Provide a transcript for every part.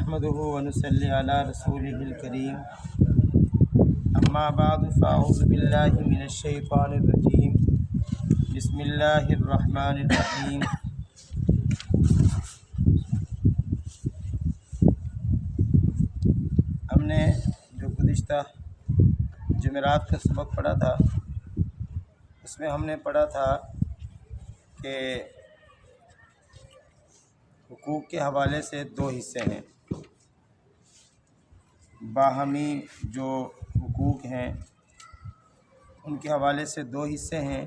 نحمده ونصلي على رسوله الكريم اما بعد فاعوذ بالله من الشیطان الرجیم بسم اللہ الرحمن الرحیم ہم نے جو گزشتہ جمعرات کا سبق پڑھا تھا اس میں ہم نے پڑھا تھا کہ حقوق کے حوالے سے دو حصے ہیں۔ باہمی جو حقوق ہیں ان کے حوالے سے دو حصے ہیں۔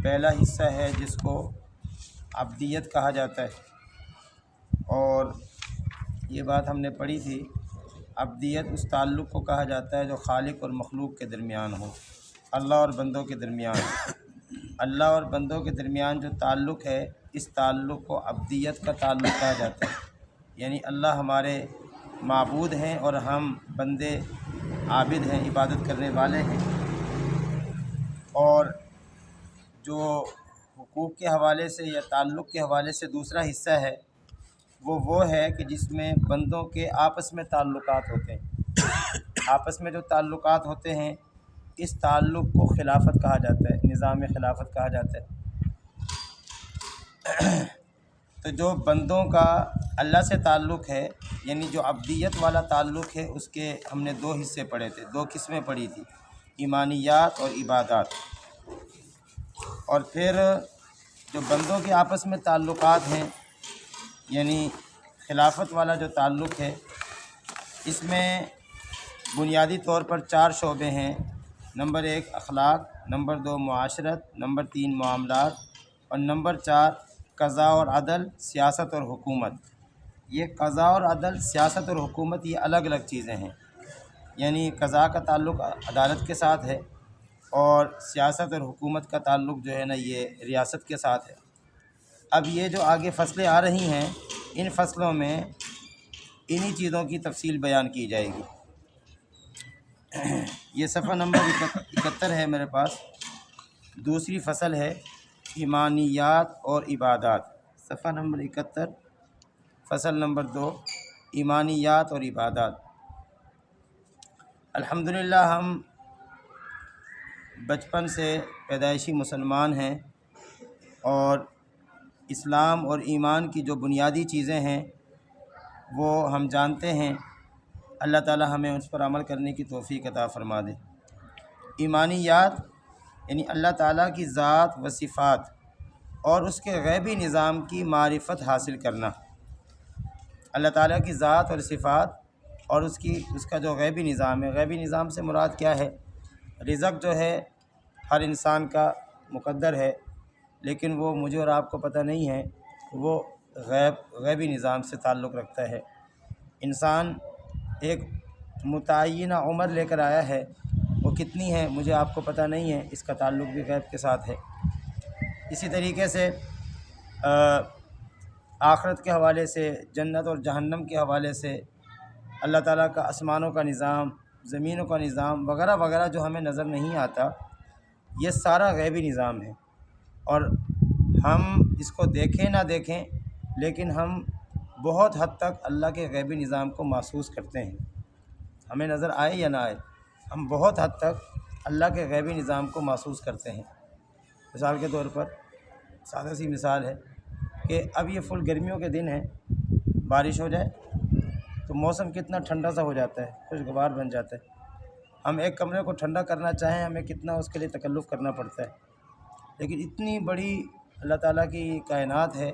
پہلا حصہ ہے جس کو عبدیت کہا جاتا ہے، اور یہ بات ہم نے پڑھی تھی، عبدیت اس تعلق کو کہا جاتا ہے جو خالق اور مخلوق کے درمیان ہو، اللہ اور بندوں کے درمیان۔ اللہ اور بندوں کے درمیان جو تعلق ہے اس تعلق کو عبدیت کا تعلق کہا جاتا ہے، یعنی اللہ ہمارے معبود ہیں اور ہم بندے عابد ہیں، عبادت کرنے والے ہیں۔ اور جو حقوق کے حوالے سے یا تعلق کے حوالے سے دوسرا حصہ ہے وہ ہے کہ جس میں بندوں کے آپس میں تعلقات ہوتے ہیں۔ آپس میں جو تعلقات ہوتے ہیں اس تعلق کو خلافت کہا جاتا ہے، نظام خلافت کہا جاتا ہے۔ تو جو بندوں کا اللہ سے تعلق ہے، یعنی جو عبدیت والا تعلق ہے، اس کے ہم نے دو حصے پڑھے تھے، دو قسمیں پڑھی تھی، ایمانیات اور عبادات۔ اور پھر جو بندوں کے آپس میں تعلقات ہیں، یعنی خلافت والا جو تعلق ہے، اس میں بنیادی طور پر 4 شعبے ہیں۔ نمبر 1 اخلاق، نمبر 2 معاشرت، نمبر 3 معاملات، اور نمبر 4 قضاء اور عدل، سیاست اور حکومت۔ یہ قضاء اور عدل، سیاست اور حکومت یہ الگ الگ چیزیں ہیں، یعنی قضاء کا تعلق عدالت کے ساتھ ہے اور سیاست اور حکومت کا تعلق جو ہے نا یہ ریاست کے ساتھ ہے۔ اب یہ جو آگے فصلیں آ رہی ہیں ان فصلوں میں انہی چیزوں کی تفصیل بیان کی جائے گی۔ یہ صفحہ نمبر 71 ہے میرے پاس، دوسری فصل ہے ایمانیات اور عبادات۔ صفحہ نمبر 71، فصل نمبر 2، ایمانیات اور عبادات۔ الحمدللہ ہم بچپن سے پیدائشی مسلمان ہیں، اور اسلام اور ایمان کی جو بنیادی چیزیں ہیں وہ ہم جانتے ہیں۔ اللہ تعالی ہمیں اس پر عمل کرنے کی توفیق عطا فرما دے۔ ایمانیات یعنی اللہ تعالیٰ کی ذات و صفات اور اس کے غیبی نظام کی معرفت حاصل کرنا۔ اللہ تعالیٰ کی ذات اور صفات اور اس کا جو غیبی نظام ہے، غیبی نظام سے مراد کیا ہے؟ رزق جو ہے ہر انسان کا مقدر ہے، لیکن وہ مجھے اور آپ کو پتہ نہیں ہے، وہ غیبی نظام سے تعلق رکھتا ہے۔ انسان ایک متعینہ عمر لے کر آیا ہے، وہ کتنی ہے مجھے آپ کو پتہ نہیں ہے، اس کا تعلق بھی غیب کے ساتھ ہے۔ اسی طریقے سے آخرت کے حوالے سے، جنت اور جہنم کے حوالے سے، اللہ تعالیٰ کا آسمانوں کا نظام، زمینوں کا نظام وغیرہ وغیرہ جو ہمیں نظر نہیں آتا، یہ سارا غیبی نظام ہے۔ اور ہم اس کو دیکھیں نہ دیکھیں لیکن ہم بہت حد تک اللہ کے غیبی نظام کو محسوس کرتے ہیں، ہمیں نظر آئے یا نہ آئے، ہم بہت حد تک اللہ کے غیبی نظام کو محسوس کرتے ہیں۔ مثال کے طور پر سادہ سی مثال ہے کہ اب یہ فل گرمیوں کے دن ہیں، بارش ہو جائے تو موسم کتنا ٹھنڈا سا ہو جاتا ہے، خوشگوار بن جاتا ہے۔ ہم ایک کمرے کو ٹھنڈا کرنا چاہیں ہمیں کتنا اس کے لیے تکلف کرنا پڑتا ہے، لیکن اتنی بڑی اللہ تعالیٰ کی کائنات ہے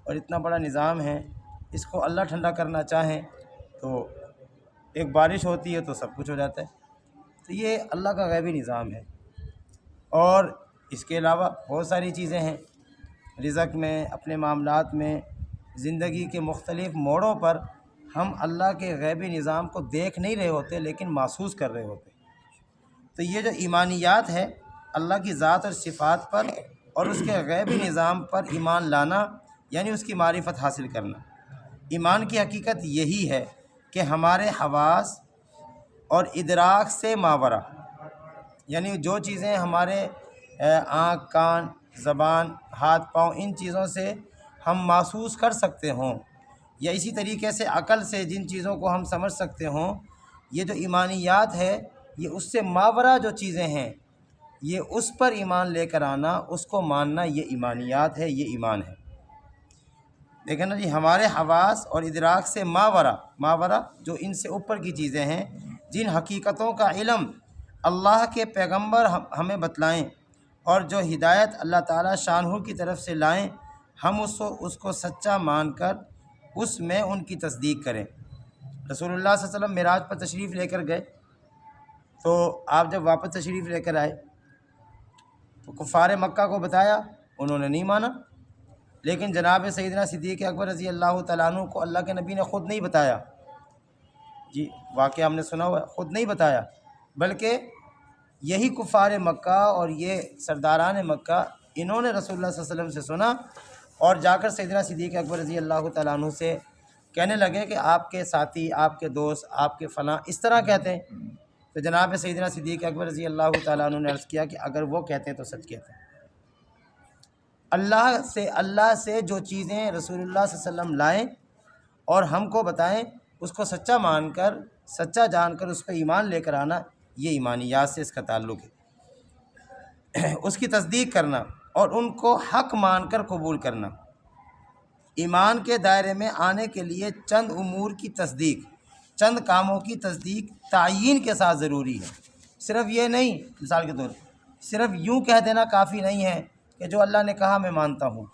اور اتنا بڑا نظام ہے، اس کو اللہ ٹھنڈا کرنا چاہیں تو ایک بارش ہوتی ہے تو سب کچھ ہو جاتا ہے۔ تو یہ اللہ کا غیبی نظام ہے۔ اور اس کے علاوہ بہت ساری چیزیں ہیں، رزق میں، اپنے معاملات میں، زندگی کے مختلف موڑوں پر ہم اللہ کے غیبی نظام کو دیکھ نہیں رہے ہوتے لیکن محسوس کر رہے ہوتے۔ تو یہ جو ایمانیات ہے، اللہ کی ذات اور صفات پر اور اس کے غیبی نظام پر ایمان لانا، یعنی اس کی معرفت حاصل کرنا۔ ایمان کی حقیقت یہی ہے کہ ہمارے حواس اور ادراک سے ماورا، یعنی جو چیزیں ہمارے آنکھ، کان، زبان، ہاتھ، پاؤں، ان چیزوں سے ہم محسوس کر سکتے ہوں، یا اسی طریقے سے عقل سے جن چیزوں کو ہم سمجھ سکتے ہوں، یہ جو ایمانیات ہے یہ اس سے ماورا جو چیزیں ہیں یہ اس پر ایمان لے کر آنا، اس کو ماننا، یہ ایمانیات ہے، یہ ایمان ہے۔ دیکھیں نا جی، ہمارے حواس اور ادراک سے ماورا جو ان سے اوپر کی چیزیں ہیں، جن حقیقتوں کا علم اللہ کے پیغمبر ہمیں بتلائیں اور جو ہدایت اللہ تعالیٰ شانہ کی طرف سے لائیں، ہم اس کو سچا مان کر اس میں ان کی تصدیق کریں۔ رسول اللہ صلی اللہ علیہ وسلم معراج پر تشریف لے کر گئے، تو آپ جب واپس تشریف لے کر آئے تو کفار مکہ کو بتایا، انہوں نے نہیں مانا، لیکن جناب سیدنا صدیق اکبر رضی اللہ تعالیٰ عنہ کو اللہ کے نبی نے خود نہیں بتایا، جی واقعہ ہم نے سنا ہوا ہے، خود نہیں بتایا، بلکہ یہی کفار مکہ اور یہ سرداران مکہ، انہوں نے رسول اللہ صلی اللہ علیہ وسلم سے سنا اور جا کر سیدنا صدیق اکبر رضی اللہ تعالیٰ عنہ سے کہنے لگے کہ آپ کے ساتھی، آپ کے دوست، آپ کے فلاں اس طرح کہتے ہیں۔ تو جناب سیدنا صدیق اکبر رضی اللہ تعالیٰ عنہ نے عرض کیا کہ اگر وہ کہتے ہیں تو سچ کہتے ہیں۔ اللہ سے جو چیزیں رسول اللہ صلی اللہ علیہ وسلم لائیں اور ہم کو بتائیں، اس کو سچا مان کر، سچا جان کر اس پہ ایمان لے کر آنا، یہ ایمانیات سے اس کا تعلق ہے۔ اس کی تصدیق کرنا اور ان کو حق مان کر قبول کرنا۔ ایمان کے دائرے میں آنے کے لیے چند امور کی تصدیق، چند کاموں کی تصدیق تعیین کے ساتھ ضروری ہے۔ صرف یہ نہیں، مثال کے طور پر صرف یوں کہہ دینا کافی نہیں ہے کہ جو اللہ نے کہا میں مانتا ہوں،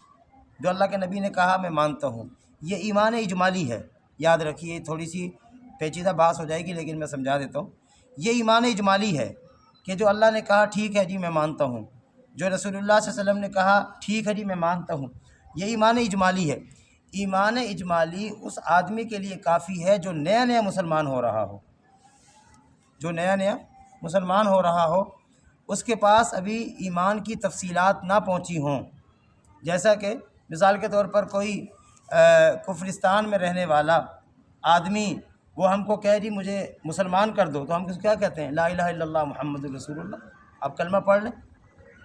جو اللہ کے نبی نے کہا میں مانتا ہوں، یہ ایمان اجمالی ہے۔ یاد رکھیے، تھوڑی سی پیچیدہ بحث ہو جائے گی لیکن میں سمجھا دیتا ہوں۔ یہ ایمان اجمالی ہے کہ جو اللہ نے کہا ٹھیک ہے جی میں مانتا ہوں، جو رسول اللہ صلی اللہ علیہ وسلم نے کہا ٹھیک ہے جی میں مانتا ہوں، یہ ایمان اجمالی ہے۔ ایمان اجمالی اس آدمی کے لیے کافی ہے جو نیا نیا مسلمان ہو رہا ہو، جو نیا نیا مسلمان ہو رہا ہو، اس کے پاس ابھی ایمان کی تفصیلات نہ پہنچی ہوں۔ جیسا کہ مثال کے طور پر کوئی کفرستان میں رہنے والا آدمی وہ ہم کو کہے جی مجھے مسلمان کر دو، تو ہم کیا کہتے ہیں؟ لا الہ الا اللہ محمد رسول اللہ، آپ کلمہ پڑھ لیں۔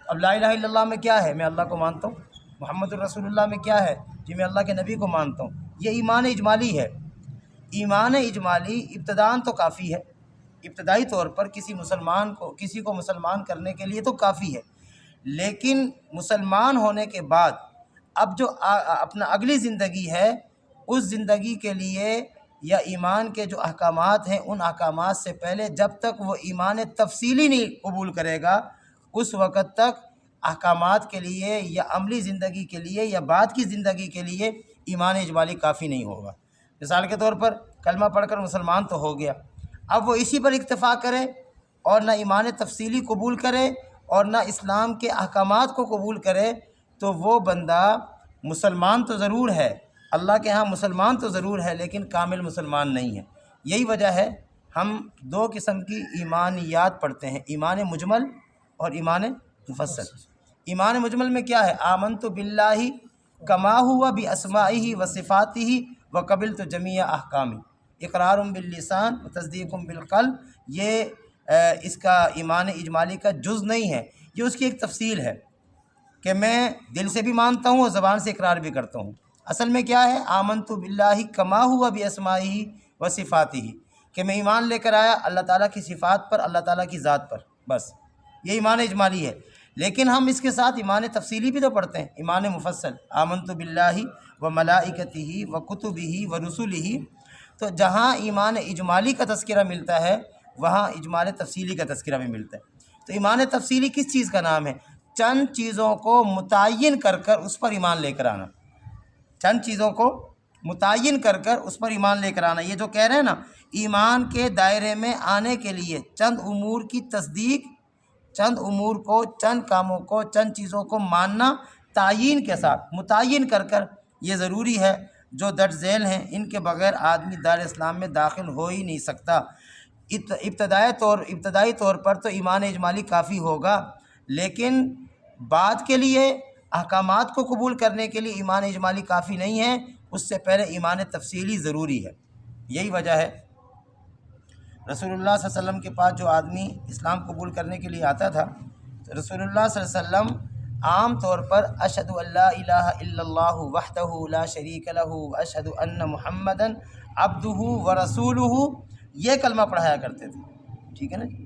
اب لا الہ الا اللہ میں کیا ہے؟ میں اللہ کو مانتا ہوں۔ محمد الرسول اللہ میں کیا ہے؟ جی میں اللہ کے نبی کو مانتا ہوں۔ یہ ایمان اجمالی ہے۔ ایمان اجمالی ابتداً تو کافی ہے، ابتدائی طور پر کسی کو مسلمان کرنے کے لیے تو کافی ہے، لیکن مسلمان ہونے کے بعد اب جو اپنا اگلی زندگی ہے، اس زندگی کے لیے یا ایمان کے جو احکامات ہیں، ان احکامات سے پہلے جب تک وہ ایمان تفصیلی نہیں قبول کرے گا، اس وقت تک احکامات کے لیے یا عملی زندگی کے لیے یا بعد کی زندگی کے لیے ایمان اجمالی کافی نہیں ہوگا۔ مثال کے طور پر کلمہ پڑھ کر مسلمان تو ہو گیا، اب وہ اسی پر اکتفا کرے اور نہ ایمان تفصیلی قبول کرے اور نہ اسلام کے احکامات کو قبول کرے، تو وہ بندہ مسلمان تو ضرور ہے، اللہ کے ہاں مسلمان تو ضرور ہے، لیکن کامل مسلمان نہیں ہے۔ یہی وجہ ہے ہم دو قسم کی ایمانیات پڑھتے ہیں، ایمان مجمل اور ایمان مفصل۔ ایمان مجمل میں کیا ہے؟ آمنت باللہ کما ہوا باسمائہ و صفاتہ و قبلت جمیع احکامہ، اقرار باللسان و تصدیق بالقلب۔ یہ اس کا ایمان اجمالی کا جز نہیں ہے، یہ اس کی ایک تفصیل ہے کہ میں دل سے بھی مانتا ہوں اور زبان سے اقرار بھی کرتا ہوں۔ اصل میں کیا ہے؟ آمنت باللہ کما ہوا باسمائہ و صفاتہ، کہ میں ایمان لے کر آیا اللہ تعالیٰ کی صفات پر، اللہ تعالیٰ کی ذات پر، بس یہ ایمان اجمالی ہے۔ لیکن ہم اس کے ساتھ ایمان تفصیلی بھی تو پڑھتے ہیں، ایمان مفصل، آمنت باللہ و ملائکتہ و کتبہ و رسلہ۔ تو جہاں ایمان اجمالی کا تذکرہ ملتا ہے وہاں ایمان تفصیلی کا تذکرہ بھی ملتا ہے۔ تو ایمان تفصیلی کس چیز کا نام ہے؟ چند چیزوں کو متعین کر کر اس پر ایمان لے کر آنا، چند چیزوں کو متعین کر کر اس پر ایمان لے کر آنا۔ یہ جو کہہ رہے ہیں نا، ایمان کے دائرے میں آنے کے لیے چند امور کی تصدیق، چند امور کو، چند کاموں کو، چند چیزوں کو ماننا تعیین کے ساتھ، متعین کر کر، یہ ضروری ہے۔ جو درج ذیل ہیں ان کے بغیر آدمی دار اسلام میں داخل ہو ہی نہیں سکتا۔ ابتدائی طور پر تو ایمان اجمالی کافی ہوگا، لیکن بعد کے لیے احکامات کو قبول کرنے کے لیے ایمان اجمالی کافی نہیں ہے، اس سے پہلے ایمان تفصیلی ضروری ہے۔ یہی وجہ ہے رسول اللہ صلی اللہ علیہ وسلم کے پاس جو آدمی اسلام قبول کرنے کے لیے آتا تھا، تو رسول اللہ صلی اللہ علیہ وسلم عام طور پر اشہد ان لا الہ الا اللہ وحدہ لا شریک لہ واشہد ان محمدً عبدہ ورسولہ، یہ کلمہ پڑھایا کرتے تھے، ٹھیک ہے نا جی،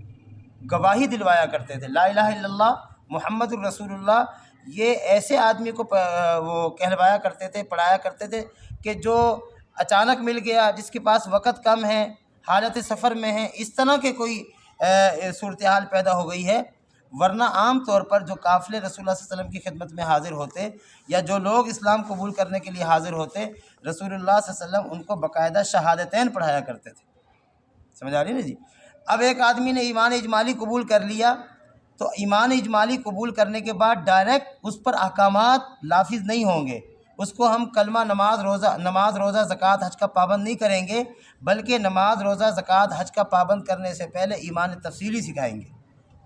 گواہی دلوایا کرتے تھے لا الہ الا اللہ محمد الرسول اللہ، یہ ایسے آدمی کو وہ کہلوایا کرتے تھے، پڑھایا کرتے تھے کہ جو اچانک مل گیا، جس کے پاس وقت کم ہے، حالت سفر میں ہے، اس طرح کے کوئی صورتحال پیدا ہو گئی ہے، ورنہ عام طور پر جو قافلے رسول اللہ صلی اللہ علیہ وسلم کی خدمت میں حاضر ہوتے یا جو لوگ اسلام قبول کرنے کے لیے حاضر ہوتے، رسول اللہ صلی اللہ علیہ وسلم ان کو باقاعدہ شہادتین پڑھایا کرتے تھے، سمجھ آ رہی ہے نا جی۔ اب ایک آدمی نے ایمان اجمالی قبول کر لیا، تو ایمان اجمالی قبول کرنے کے بعد ڈائریکٹ اس پر احکامات لافظ نہیں ہوں گے، اس کو ہم کلمہ نماز روزہ زکوٰۃ حج کا پابند نہیں کریں گے، بلکہ نماز روزہ زکوٰۃ حج کا پابند کرنے سے پہلے ایمان تفصیلی سکھائیں گے۔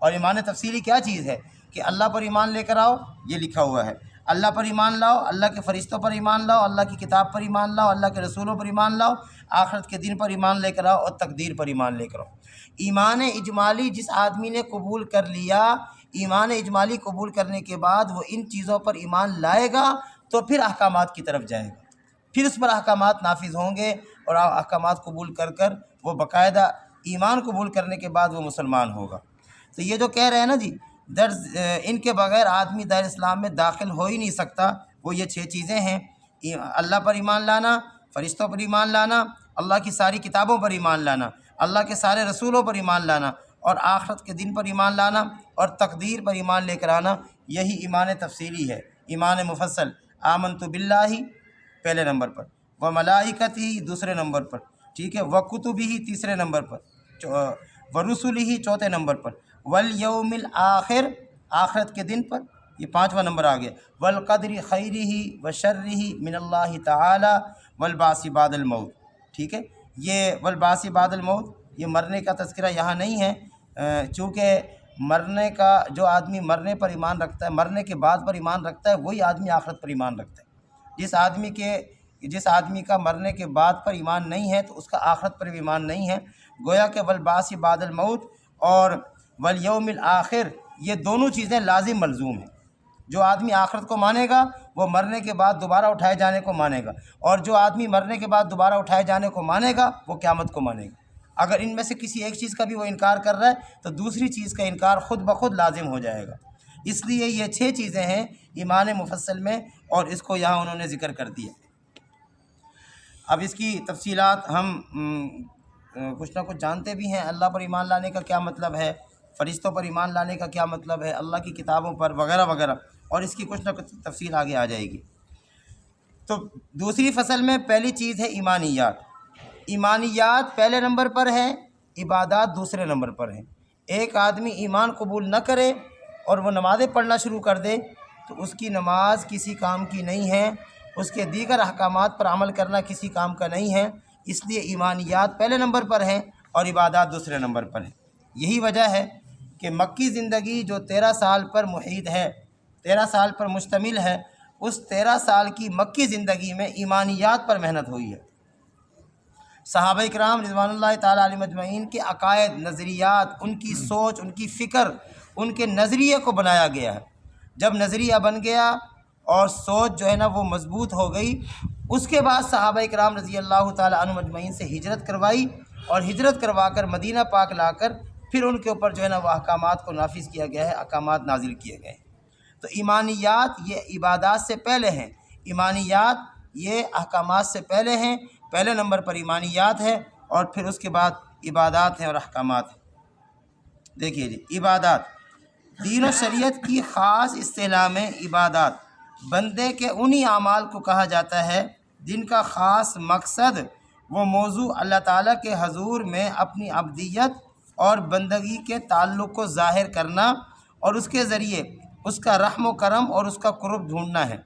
اور ایمان تفصیلی کیا چیز ہے کہ اللہ پر ایمان لے کر آؤ، یہ لکھا ہوا ہے، اللہ پر ایمان لاؤ، اللہ کے فرشتوں پر ایمان لاؤ، اللہ کی کتاب پر ایمان لاؤ، اللہ کے رسولوں پر ایمان لاؤ، آخرت کے دن پر ایمان لے کر آؤ، اور تقدیر پر ایمان لے کر آؤ۔ ایمان اجمالی جس آدمی نے قبول کر لیا، ایمان اجمالی قبول کرنے کے بعد وہ ان چیزوں پر ایمان لائے گا تو پھر احکامات کی طرف جائے گا، پھر اس پر احکامات نافذ ہوں گے، اور احکامات قبول کر وہ باقاعدہ ایمان قبول کرنے کے بعد وہ مسلمان ہوگا۔ تو یہ جو کہہ رہے ہیں نا جی، ان کے بغیر آدمی دار اسلام میں داخل ہو ہی نہیں سکتا، وہ یہ 6 چیزیں ہیں: اللہ پر ایمان لانا، فرشتوں پر ایمان لانا، اللہ کی ساری کتابوں پر ایمان لانا، اللہ کے سارے رسولوں پر ایمان لانا، اور آخرت کے دن پر ایمان لانا، اور تقدیر پر ایمان لے کر آنا۔ یہی ایمان تفصیلی ہے۔ ایمان مفصل: آمنت باللہ پہلے نمبر پر، و ملائکتہ دوسرے نمبر پر، ٹھیک ہے، و کتبہ تیسرے نمبر پر، و رسلہ چوتھے نمبر پر، والیوم الآخر آخرت کے دن پر، یہ 5واں نمبر آ گیا، والقدر خیرہ و شرہ من اللہ تعالی، والبعث بعد الموت، ٹھیک ہے۔ یہ والبعث بعد الموت، یہ مرنے کا تذکرہ یہاں نہیں ہے، چونکہ مرنے کا جو آدمی مرنے پر ایمان رکھتا ہے، مرنے کے بعد پر ایمان رکھتا ہے، وہی آدمی آخرت پر ایمان رکھتا ہے۔ جس آدمی کا مرنے کے بعد پر ایمان نہیں ہے تو اس کا آخرت پر بھی ایمان نہیں ہے۔ گویا کہ والبعث بعد الموت اور والیوم الآخر، یہ دونوں چیزیں لازم ملزوم ہیں۔ جو آدمی آخرت کو مانے گا وہ مرنے کے بعد دوبارہ اٹھائے جانے کو مانے گا، اور جو آدمی مرنے کے بعد دوبارہ اٹھائے جانے کو مانے گا وہ قیامت کو مانے گا۔ اگر ان میں سے کسی ایک چیز کا بھی وہ انکار کر رہا ہے تو دوسری چیز کا انکار خود بخود لازم ہو جائے گا۔ اس لیے یہ 6 چیزیں ہیں ایمان مفصل میں، اور اس کو یہاں انہوں نے ذکر کر دیا۔ اب اس کی تفصیلات ہم کچھ نہ کچھ جانتے بھی ہیں، اللہ پر ایمان لانے کا کیا مطلب ہے، فرشتوں پر ایمان لانے کا کیا مطلب ہے، اللہ کی کتابوں پر وغیرہ وغیرہ، اور اس کی کچھ نہ کچھ تفصیل آگے آ جائے گی۔ تو دوسری فصل میں پہلی چیز ہے ایمانیات۔ ایمانیات پہلے نمبر پر ہے، عبادات دوسرے نمبر پر ہیں۔ ایک آدمی ایمان قبول نہ کرے اور وہ نمازیں پڑھنا شروع کر دے تو اس کی نماز کسی کام کی نہیں ہے، اس کے دیگر احکامات پر عمل کرنا کسی کام کا نہیں ہے۔ اس لیے ایمانیات پہلے نمبر پر ہیں اور عبادات دوسرے نمبر پر ہیں۔ یہی وجہ ہے کہ مکی زندگی جو 13 سال پر محیط ہے، 13 سال پر مشتمل ہے، اس 13 سال کی مکی زندگی میں ایمانیات پر محنت ہوئی ہے۔ صحابہ اکرام رضوان اللہ تعالیٰ علیہم اجمعین کے عقائد، نظریات، ان کی سوچ، ان کی فکر، ان کے نظریے کو بنایا گیا ہے۔ جب نظریہ بن گیا اور سوچ جو ہے نا وہ مضبوط ہو گئی، اس کے بعد صحابہ اکرام رضی اللہ تعالیٰ عنہم اجمعین سے ہجرت کروائی، اور ہجرت کروا کر مدینہ پاک لا کر پھر ان کے اوپر جو ہے نا وہ احکامات کو نافذ کیا گیا ہے، احکامات نازل کیے گئے ہیں۔ تو ایمانیات یہ عبادات سے پہلے ہیں، ایمانیات یہ احکامات سے پہلے ہیں، پہلے نمبر پر ایمانیات ہے، اور پھر اس کے بعد عبادات ہیں اور احکامات ہیں۔ دیکھیے جی، عبادات دین و شریعت کی خاص اصطلاح میں عبادات بندے کے انہی اعمال کو کہا جاتا ہے جن کا خاص مقصد وہ موضوع اللہ تعالیٰ کے حضور میں اپنی عبدیت اور بندگی کے تعلق کو ظاہر کرنا، اور اس کے ذریعے اس کا رحم و کرم اور اس کا قرب ڈھونڈنا ہے۔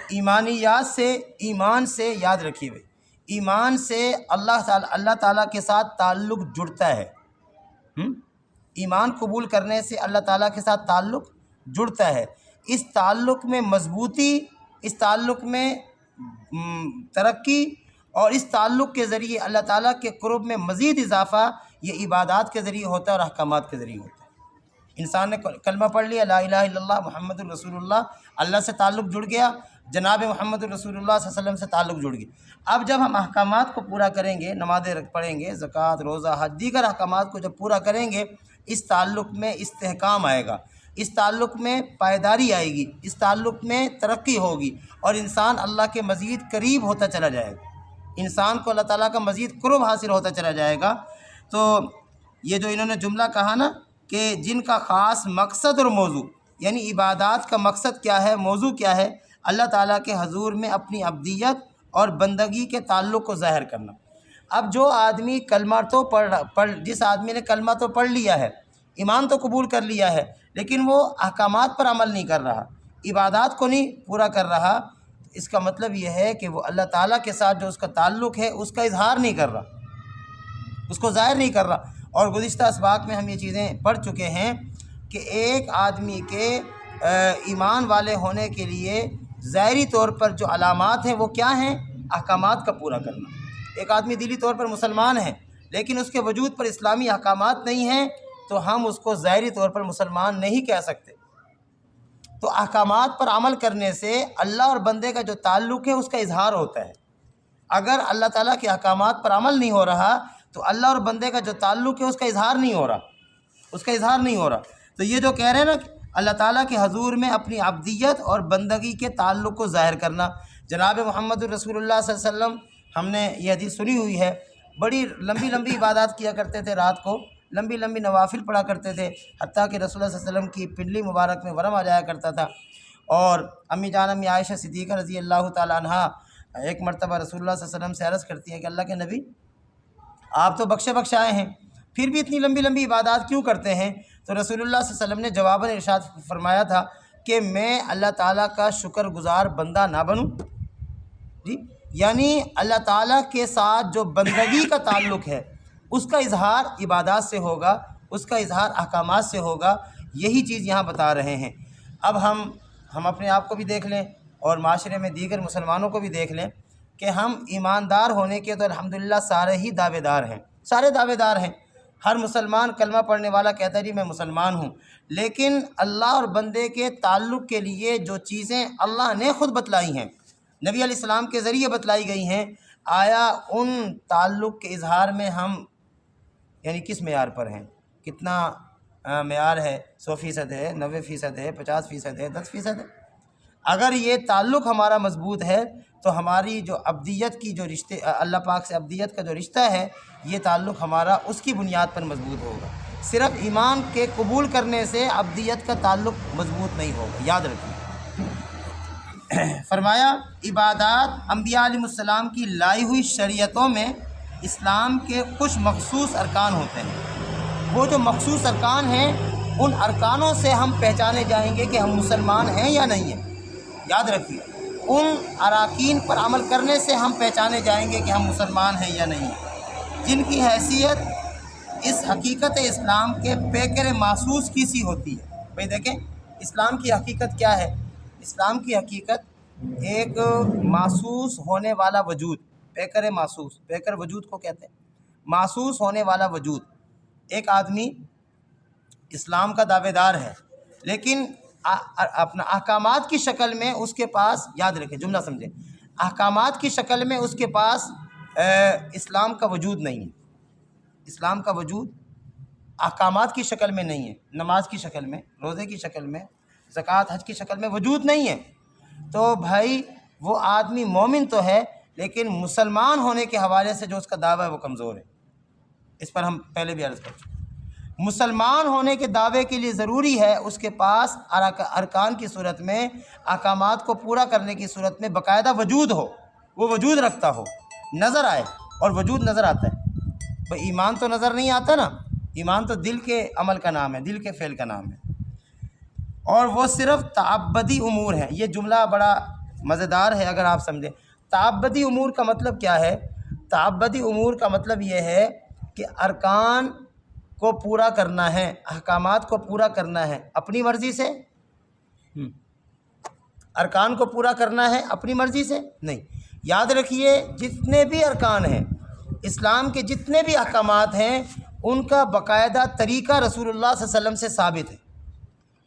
ایمانیات سے، ایمان سے، یاد رکھیے بھائی، ایمان سے اللہ تعالیٰ کے ساتھ تعلق جڑتا ہے۔ ایمان قبول کرنے سے اللہ تعالیٰ کے ساتھ تعلق جڑتا ہے۔ اس تعلق میں مضبوطی، اس تعلق میں ترقی، اور اس تعلق کے ذریعے اللہ تعالیٰ کے قرب میں مزید اضافہ یہ عبادات کے ذریعے ہوتا ہے اور احکامات کے ذریعے ہوتا ہے۔ انسان نے کلمہ پڑھ لیا لا الہ الا اللہ محمد الرسول اللہ، اللہ سے تعلق جڑ گیا، جناب محمد الرسول اللہ صلی اللہ علیہ وسلم سے تعلق جڑ گیا۔ اب جب ہم احکامات کو پورا کریں گے، نمازیں پڑھیں گے، زکوٰۃ، روزہ، حج، دیگر احکامات کو جب پورا کریں گے، اس تعلق میں استحکام آئے گا، اس تعلق میں پائیداری آئے گی، اس تعلق میں ترقی ہوگی، اور انسان اللہ کے مزید قریب ہوتا چلا جائے گا، انسان کو اللہ تعالیٰ کا مزید قرب حاصل ہوتا چلا جائے گا۔ تو یہ جو انہوں نے جملہ کہا نا کہ جن کا خاص مقصد اور موضوع، یعنی عبادات کا مقصد کیا ہے، موضوع کیا ہے، اللہ تعالیٰ کے حضور میں اپنی عبدیت اور بندگی کے تعلق کو ظاہر کرنا۔ اب جو آدمی کلمہ تو جس آدمی نے کلمہ تو پڑھ لیا ہے، ایمان تو قبول کر لیا ہے، لیکن وہ احکامات پر عمل نہیں کر رہا، عبادات کو نہیں پورا کر رہا، اس کا مطلب یہ ہے کہ وہ اللہ تعالیٰ کے ساتھ جو اس کا تعلق ہے اس کا اظہار نہیں کر رہا، اس کو ظاہر نہیں کر رہا۔ اور گزشتہ اسباق میں ہم یہ چیزیں پڑھ چکے ہیں کہ ایک آدمی کے ایمان والے ہونے کے لیے ظاہری طور پر جو علامات ہیں وہ کیا ہیں؟ احکامات کا پورا کرنا۔ ایک آدمی دلی طور پر مسلمان ہے لیکن اس کے وجود پر اسلامی احکامات نہیں ہیں تو ہم اس کو ظاہری طور پر مسلمان نہیں کہہ سکتے۔ تو احکامات پر عمل کرنے سے اللہ اور بندے کا جو تعلق ہے اس کا اظہار ہوتا ہے۔ اگر اللہ تعالیٰ کے احکامات پر عمل نہیں ہو رہا تو اللہ اور بندے کا جو تعلق ہے اس کا اظہار نہیں ہو رہا، اس کا اظہار نہیں ہو رہا۔ تو یہ جو کہہ رہے ہیں نا کہ اللہ تعالیٰ کے حضور میں اپنی عبدیت اور بندگی کے تعلق کو ظاہر کرنا، جناب محمد الرسول اللہ صلی اللہ علیہ وسلم، ہم نے یہ حدیث سنی ہوئی ہے، بڑی لمبی لمبی عبادات کیا کرتے تھے، رات کو لمبی لمبی نوافل پڑھا کرتے تھے، حتیٰ کہ رسول اللہ صلی اللہ علیہ وسلم کی پنڈلی مبارک میں ورم آ جایا کرتا تھا۔ اور امی جان امی عائشہ صدیقہ رضی اللہ تعالیٰ عنہا ایک مرتبہ رسول اللہ صلی اللہ علیہ وسلم سے عرض کرتی ہیں کہ اللہ کے نبی، آپ تو بخشے بخشائے ہیں، پھر بھی اتنی لمبی لمبی عبادات کیوں کرتے ہیں؟ تو رسول اللہ صلی اللہ علیہ وسلم نے جواباً ارشاد فرمایا تھا کہ میں اللہ تعالیٰ کا شکر گزار بندہ نہ بنوں، جی، یعنی اللہ تعالیٰ کے ساتھ جو بندگی کا تعلق ہے اس کا اظہار عبادات سے ہوگا، اس کا اظہار احکامات سے ہوگا، یہی چیز یہاں بتا رہے ہیں۔ اب ہم اپنے آپ کو بھی دیکھ لیں اور معاشرے میں دیگر مسلمانوں کو بھی دیکھ لیں کہ ہم ایماندار ہونے کے تو الحمدللہ سارے ہی دعوے دار ہیں، سارے دعوے دار ہیں۔ ہر مسلمان کلمہ پڑھنے والا کہتا ہے جی میں مسلمان ہوں، لیکن اللہ اور بندے کے تعلق کے لیے جو چیزیں اللہ نے خود بتلائی ہیں، نبی علیہ السلام کے ذریعے بتلائی گئی ہیں، آیا ان تعلق کے اظہار میں ہم یعنی کس معیار پر ہیں؟ کتنا معیار ہے؟ 100% ہے، 90% ہے، 50% ہے، 10% ہے؟ اگر یہ تعلق ہمارا مضبوط ہے تو ہماری جو عبدیت کی جو رشتے، اللہ پاک سے عبدیت کا جو رشتہ ہے، یہ تعلق ہمارا اس کی بنیاد پر مضبوط ہوگا۔ صرف ایمان کے قبول کرنے سے عبدیت کا تعلق مضبوط نہیں ہوگا، یاد رکھیے۔ فرمایا عبادات انبیاء علیہ السلام کی لائی ہوئی شریعتوں میں اسلام کے کچھ مخصوص ارکان ہوتے ہیں۔ وہ جو مخصوص ارکان ہیں ان ارکانوں سے ہم پہچانے جائیں گے کہ ہم مسلمان ہیں یا نہیں ہیں، یاد رکھیے۔ ان اراکین پر عمل کرنے سے ہم پہچانے جائیں گے کہ ہم مسلمان ہیں یا نہیں ہیں، جن کی حیثیت اس حقیقت اسلام کے پیکر محسوس کی سی ہوتی ہے۔ بھئی دیکھیں اسلام کی حقیقت کیا ہے؟ اسلام کی حقیقت ایک محسوس ہونے والا وجود، پیکر محسوس، پیکر وجود کو کہتے ہیں، محسوس ہونے والا وجود۔ ایک آدمی اسلام کا دعوے دار ہے لیکن اپنا احکامات کی شکل میں اس کے پاس، یاد رکھیں جملہ سمجھیں، احکامات کی شکل میں اس کے پاس اسلام کا وجود نہیں ہے، اسلام کا وجود احکامات کی شکل میں نہیں ہے، نماز کی شکل میں، روزے کی شکل میں، زکوٰۃ حج کی شکل میں وجود نہیں ہے، تو بھائی وہ آدمی مومن تو ہے لیکن مسلمان ہونے کے حوالے سے جو اس کا دعویٰ ہے وہ کمزور ہے۔ اس پر ہم پہلے بھی عرض کر چکے۔ مسلمان ہونے کے دعوے کے لیے ضروری ہے اس کے پاس ارکان کی صورت میں، احکامات کو پورا کرنے کی صورت میں باقاعدہ وجود ہو، وہ وجود رکھتا ہو، نظر آئے، اور وجود نظر آتا ہے۔ بھائی ایمان تو نظر نہیں آتا نا، ایمان تو دل کے عمل کا نام ہے، دل کے فعل کا نام ہے، اور وہ صرف تعبدی امور ہیں۔ یہ جملہ بڑا مزیدار ہے اگر آپ سمجھیں۔ تعبدی امور کا مطلب کیا ہے؟ تعبدی امور کا مطلب یہ ہے کہ ارکان کو پورا کرنا ہے، احکامات کو پورا کرنا ہے اپنی مرضی سے، ارکان کو پورا کرنا ہے اپنی مرضی سے نہیں۔ یاد رکھیے جتنے بھی ارکان ہیں، اسلام کے جتنے بھی احکامات ہیں، ان کا باقاعدہ طریقہ رسول اللہ صلی اللہ علیہ وسلم سے ثابت ہے،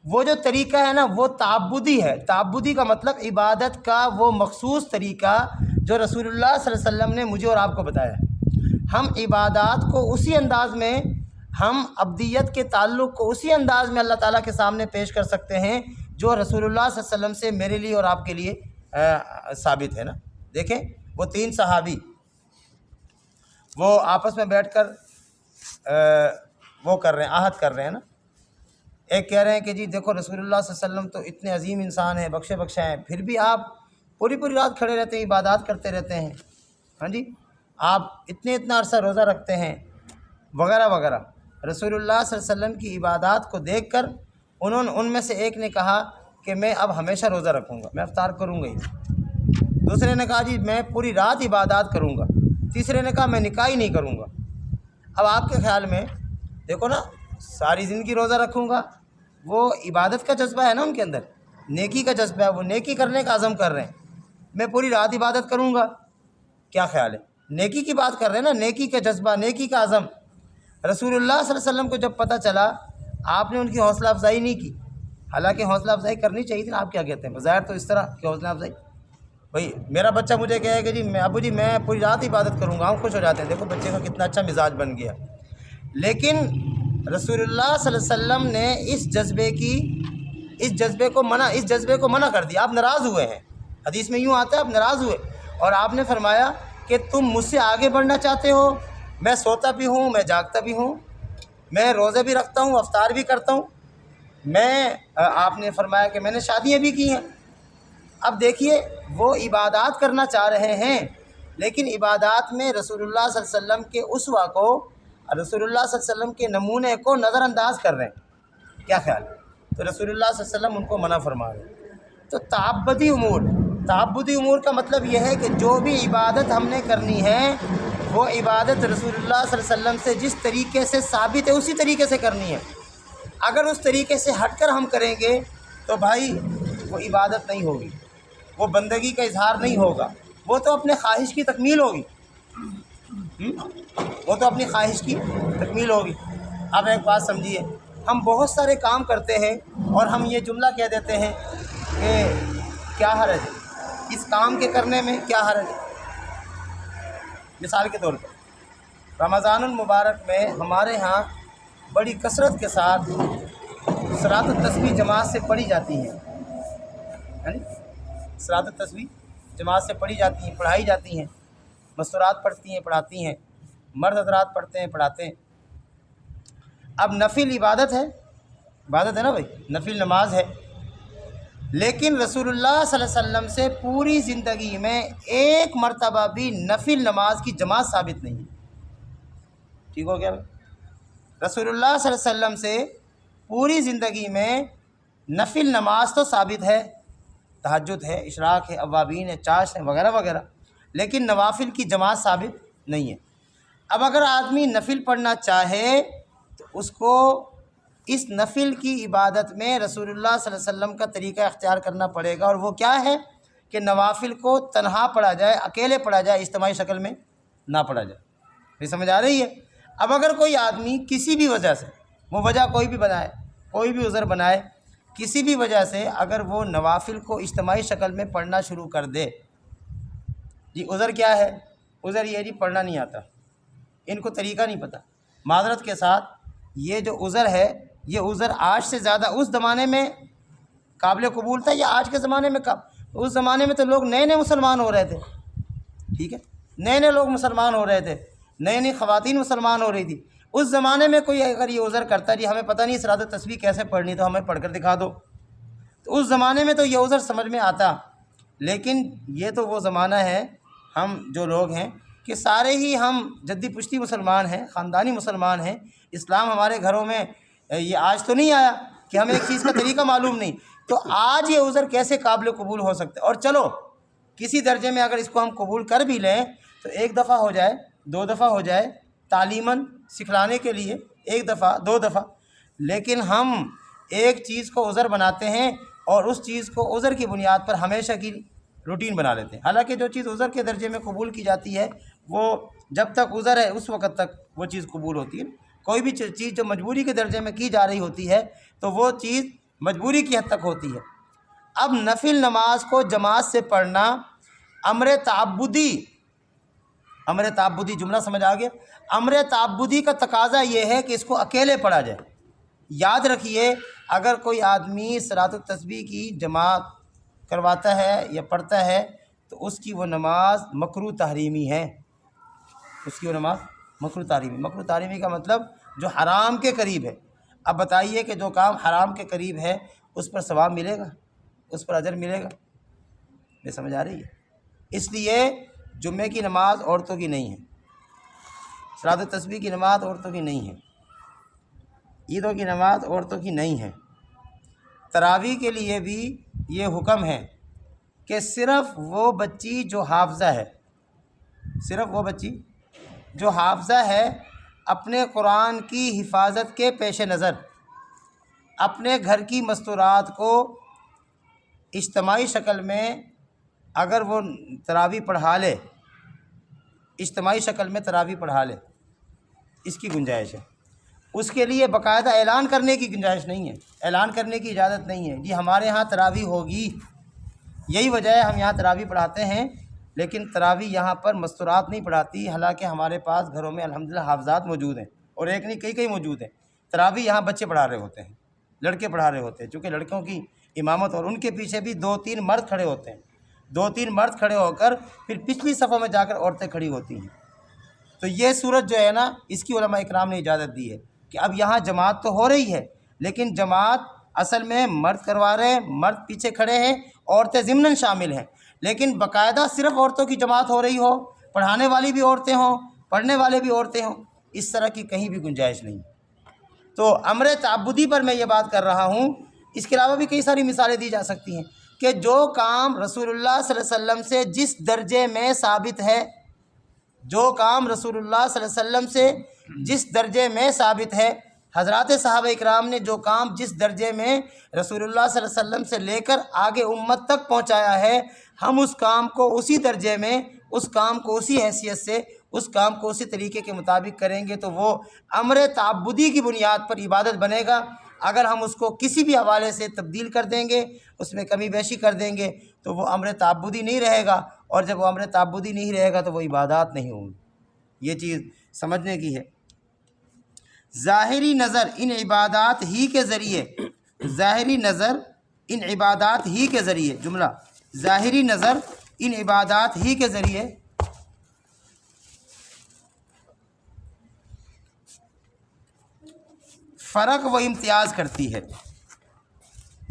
وہ جو طریقہ ہے نا وہ تعبدی ہے۔ تعبدی کا مطلب عبادت کا وہ مخصوص طریقہ جو رسول اللہ صلی اللہ علیہ وسلم نے مجھے اور آپ کو بتایا ہے۔ ہم عبادات کو اسی انداز میں، ہم عبدیت کے تعلق کو اسی انداز میں اللہ تعالیٰ کے سامنے پیش کر سکتے ہیں جو رسول اللہ صلی اللہ علیہ وسلم سے میرے لیے اور آپ کے لیے ثابت ہے نا۔ دیکھیں وہ 3 صحابی وہ آپس میں بیٹھ کر وہ کر رہے ہیں، عہد کر رہے ہیں نا۔ ایک کہہ رہے ہیں کہ جی دیکھو رسول اللہ صلی اللہ علیہ وسلم تو اتنے عظیم انسان ہیں، بخشے بخشا ہیں، پھر بھی آپ پوری پوری رات کھڑے رہتے ہیں، عبادات کرتے رہتے ہیں، ہاں جی آپ اتنا عرصہ روزہ رکھتے ہیں وغیرہ وغیرہ۔ رسول اللہ صلی اللہ علیہ وسلم کی عبادات کو دیکھ کر ان میں سے ایک نے کہا کہ میں اب ہمیشہ روزہ رکھوں گا، میں افطار کروں گا ہی۔ دوسرے نے کہا جی میں پوری رات عبادات کروں گا۔ تیسرے نے کہا میں نکاح ہی نہیں کروں گا۔ اب آپ کے خیال میں دیکھو نا، ساری زندگی روزہ رکھوں گا، وہ عبادت کا جذبہ ہے نا ان کے اندر، نیکی کا جذبہ ہے، وہ نیکی کرنے کا عزم کر رہے ہیں۔ میں پوری رات عبادت کروں گا، کیا خیال ہے؟ نیکی کی بات کر رہے ہیں نا، نیکی کا جذبہ، نیکی کا عزم۔ رسول اللہ صلی اللہ علیہ وسلم کو جب پتہ چلا، آپ نے ان کی حوصلہ افزائی نہیں کی، حالانکہ حوصلہ افزائی کرنی چاہیے تھی نا۔ آپ کیا کہتے ہیں؟ بظاہر تو اس طرح کہ حوصلہ افزائی، بھائی میرا بچہ مجھے کہے کہ جی ابو جی میں پوری رات عبادت کروں گا، ہم خوش ہو جاتے ہیں، دیکھو بچے کا کتنا اچھا مزاج بن گیا۔ لیکن رسول اللہ صلی اللہ علیہ وسلم نے اس جذبے کو منع کر دیا۔ آپ ناراض ہوئے ہیں، حدیث میں یوں آتا ہے آپ ناراض ہوئے، اور آپ نے فرمایا کہ تم مجھ سے آگے بڑھنا چاہتے ہو، میں سوتا بھی ہوں، میں جاگتا بھی ہوں، میں روزے بھی رکھتا ہوں، افطار بھی کرتا ہوں، آپ نے فرمایا کہ میں نے شادیاں بھی کی ہیں۔ اب دیکھیے وہ عبادات کرنا چاہ رہے ہیں، لیکن عبادات میں رسول اللہ صلی اللہ علیہ وسلم کے اسوہ کو، رسول اللہ صلی اللہ علیہ وسلم کے نمونے کو نظر انداز کر رہے ہیں، کیا خیال ہے؟ تو رسول اللہ صلی اللہ علیہ وسلم ان کو منع فرما رہے ہیں۔ تو تعبدی امور کا مطلب یہ ہے کہ جو بھی عبادت ہم نے کرنی ہے وہ عبادت رسول اللہ صلی اللہ علیہ وسلم سے جس طریقے سے ثابت ہے اسی طریقے سے کرنی ہے۔ اگر اس طریقے سے ہٹ کر ہم کریں گے تو بھائی وہ عبادت نہیں ہوگی، وہ بندگی کا اظہار نہیں ہوگا، وہ تو اپنے خواہش کی تکمیل ہوگی، وہ تو اپنی خواہش کی تکمیل ہوگی۔ اب ایک بات سمجھیے، ہم بہت سارے کام کرتے ہیں اور ہم یہ جملہ کہہ دیتے ہیں کہ کیا حرج ہے اس کام کے کرنے میں، کیا حرج ہے؟ مثال کے طور پر رمضان المبارک میں ہمارے ہاں بڑی کثرت کے ساتھ صلاۃ التسبیح جماعت سے پڑھی جاتی ہیں، صلاۃ التسبیح جماعت سے پڑھی جاتی ہیں، پڑھائی جاتی ہیں، مستورات پڑھتی ہیں، پڑھاتی ہیں، مرد حضرات پڑھتے ہیں، پڑھاتے ہیں۔ اب نفل عبادت ہے نا بھائی، نفل نماز ہے، لیکن رسول اللہ صلی اللہ علیہ وسلم سے پوری زندگی میں ایک مرتبہ بھی نفل نماز کی جماعت ثابت نہیں ہے۔ ٹھیک ہو گیا بھائی؟ رسول اللہ صلی اللہ علیہ وسلم سے پوری زندگی میں نفل نماز تو ثابت ہے، تہجد ہے، اشراق ہے، اوابین ہے، چاش ہے، وغیرہ وغیرہ، لیکن نوافل کی جماعت ثابت نہیں ہے۔ اب اگر آدمی نفل پڑھنا چاہے تو اس کو اس نفل کی عبادت میں رسول اللہ صلی اللہ علیہ وسلم کا طریقہ اختیار کرنا پڑے گا، اور وہ کیا ہے کہ نوافل کو تنہا پڑھا جائے، اکیلے پڑھا جائے، اجتماعی شکل میں نہ پڑھا جائے۔ یہ سمجھ آ رہی ہے؟ اب اگر کوئی آدمی کسی بھی وجہ سے، وہ وجہ کوئی بھی بنائے، کوئی بھی عذر بنائے، کسی بھی وجہ سے اگر وہ نوافل کو اجتماعی شکل میں پڑھنا شروع کر دے، جی عذر کیا ہے؟ عذر یہ جی پڑھنا نہیں آتا، ان کو طریقہ نہیں پتہ۔ معذرت کے ساتھ یہ جو عذر ہے، یہ عذر آج سے زیادہ اس زمانے میں قابل قبول تھا یا آج کے زمانے میں اس زمانے میں تو لوگ نئے نئے مسلمان ہو رہے تھے، ٹھیک ہے، نئے نئے لوگ مسلمان ہو رہے تھے، نئے نئی خواتین مسلمان ہو رہی تھی۔ اس زمانے میں کوئی اگر یہ عذر کرتا جی ہمیں پتہ نہیں صلاۃ التسبیح کیسے پڑھنی، تو ہمیں پڑھ کر دکھا دو، تو اس زمانے میں تو یہ عذر سمجھ میں آتا۔ لیکن یہ تو وہ زمانہ ہے، ہم جو لوگ ہیں کہ سارے ہی ہم جدی پشتی مسلمان ہیں، خاندانی مسلمان ہیں، اسلام ہمارے گھروں میں یہ آج تو نہیں آیا کہ ہمیں ایک چیز کا طریقہ معلوم نہیں، تو آج یہ عذر کیسے قابل قبول ہو سکتا ہے؟ اور چلو کسی درجے میں اگر اس کو ہم قبول کر بھی لیں تو ایک دفعہ ہو جائے، 2 دفعہ ہو جائے، تعلیماً سکھلانے کے لیے 1 دفعہ 2 دفعہ، لیکن ہم ایک چیز کو عذر بناتے ہیں اور اس چیز کو عذر کی بنیاد پر ہمیشہ کی روٹین بنا لیتے ہیں۔ حالانکہ جو چیز عذر کے درجے میں قبول کی جاتی ہے وہ جب تک عذر ہے اس وقت تک وہ چیز قبول ہوتی ہے۔ کوئی بھی چیز جو مجبوری کے درجے میں کی جا رہی ہوتی ہے تو وہ چیز مجبوری کی حد تک ہوتی ہے۔ اب نفل نماز کو جماعت سے پڑھنا امر تعبدی جملہ سمجھ آ گیا؟ امر تعبدی کا تقاضا یہ ہے کہ اس کو اکیلے پڑھا جائے۔ یاد رکھیے، اگر کوئی آدمی صلاۃ التسبیح کی جماعت کرواتا ہے یا پڑھتا ہے تو اس کی وہ نماز مکروہ تحریمی ہے۔ اس کی وہ نماز مکروہ تحریمی کا مطلب جو حرام کے قریب ہے۔ اب بتائیے کہ جو کام حرام کے قریب ہے اس پر ثواب ملے گا، اس پر اجر ملے گا؟ یہ سمجھ آ رہی ہے؟ اس لیے جمعے کی نماز عورتوں کی نہیں ہے، صلاۃ التسبیح کی نماز عورتوں کی نہیں ہے، عیدوں کی نماز عورتوں کی نہیں ہے۔ تراویح کے لیے بھی یہ حکم ہے کہ صرف وہ بچی جو حافظہ ہے اپنے قرآن کی حفاظت کے پیش نظر اپنے گھر کی مستورات کو اجتماعی شکل میں اگر وہ تراویح پڑھا لے، اس کی گنجائش ہے۔ اس کے لیے باقاعدہ اعلان کرنے کی گنجائش نہیں ہے، اعلان کرنے کی اجازت نہیں ہے جی ہمارے ہاں تراویح ہوگی، یہی وجہ ہے ہم یہاں تراویح پڑھاتے ہیں، لیکن تراویح یہاں پر مستورات نہیں پڑھاتی، حالانکہ ہمارے پاس گھروں میں الحمدللہ حافظات موجود ہیں، اور ایک نہیں کئی موجود ہیں۔ تراویح یہاں بچے پڑھا رہے ہوتے ہیں، لڑکے پڑھا رہے ہوتے ہیں، چونکہ لڑکوں کی امامت، اور ان کے پیچھے بھی 2-3 مرد کھڑے ہوتے ہیں، 2-3 مرد کھڑے ہو کر پھر پچھلی صفوں میں جا کر عورتیں کھڑی ہوتی ہیں۔ تو یہ صورت جو ہے نا، اس کی علماء اکرام نے اجازت دی ہے کہ اب یہاں جماعت تو ہو رہی ہے، لیکن جماعت اصل میں مرد کروا رہے ہیں، مرد پیچھے کھڑے ہیں، عورتیں ضمناً شامل ہیں، لیکن باقاعدہ صرف عورتوں کی جماعت ہو رہی ہو، پڑھانے والی بھی عورتیں ہوں، پڑھنے والے بھی عورتیں ہوں، اس طرح کی کہیں بھی گنجائش نہیں۔ تو امر تعبدی پر میں یہ بات کر رہا ہوں، اس کے علاوہ بھی کئی ساری مثالیں دی جا سکتی ہیں کہ جو کام رسول اللہ صلی اللہ علیہ وسلم سے جس درجے میں ثابت ہے، حضرات صحابہ اکرام نے جو کام جس درجے میں رسول اللہ صلی اللہ علیہ وسلم سے لے کر آگے امت تک پہنچایا ہے، ہم اس کام کو اسی درجے میں، اس کام کو اسی حیثیت سے، اس کام کو اسی طریقے کے مطابق کریں گے تو وہ امر تعبدی کی بنیاد پر عبادت بنے گا۔ اگر ہم اس کو کسی بھی حوالے سے تبدیل کر دیں گے، اس میں کمی بیشی کر دیں گے تو وہ امر تعبدی نہیں رہے گا، اور جب وہ امر تعبدی نہیں رہے گا تو وہ عبادات نہیں ہوں گی۔ یہ چیز سمجھنے کی ہے۔ ظاہری نظر ان عبادات ہی کے ذریعے جملہ ظاہری نظر ان عبادات ہی کے ذریعے فرق و امتیاز کرتی ہے۔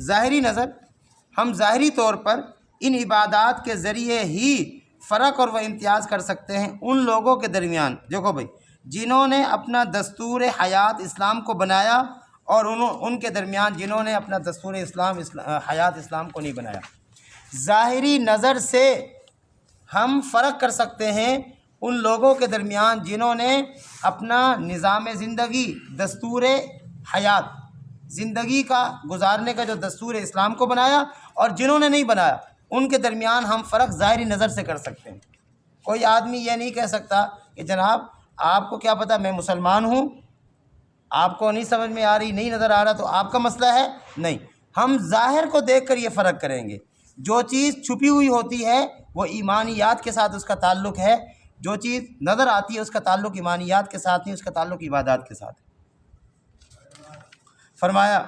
ظاہری نظر، ہم ظاہری طور پر ان عبادات کے ذریعے ہی فرق اور وہ امتیاز کر سکتے ہیں ان لوگوں کے درمیان، دیکھو بھائی، جنہوں نے اپنا دستور حیات اسلام کو بنایا اور ان کے درمیان جنہوں نے اپنا دستور حیات اسلام کو نہیں بنایا۔ ظاہری نظر سے ہم فرق کر سکتے ہیں ان لوگوں کے درمیان جنہوں نے اپنا نظام زندگی، دستور حیات، زندگی کا گزارنے کا جو دستور اسلام کو بنایا، اور جنہوں نے نہیں بنایا، ان کے درمیان ہم فرق ظاہری نظر سے کر سکتے ہیں۔ کوئی آدمی یہ نہیں کہہ سکتا کہ جناب آپ کو کیا پتہ میں مسلمان ہوں، آپ کو نہیں سمجھ میں آ رہی، نہیں نظر آ رہا تو آپ کا مسئلہ ہے، نہیں، ہم ظاہر کو دیکھ کر یہ فرق کریں گے۔ جو چیز چھپی ہوئی ہوتی ہے وہ ایمانیات کے ساتھ اس کا تعلق ہے، جو چیز نظر آتی ہے اس کا تعلق ایمانیات کے ساتھ نہیں، اس کا تعلق عبادات کے ساتھ ہے۔ فرمایا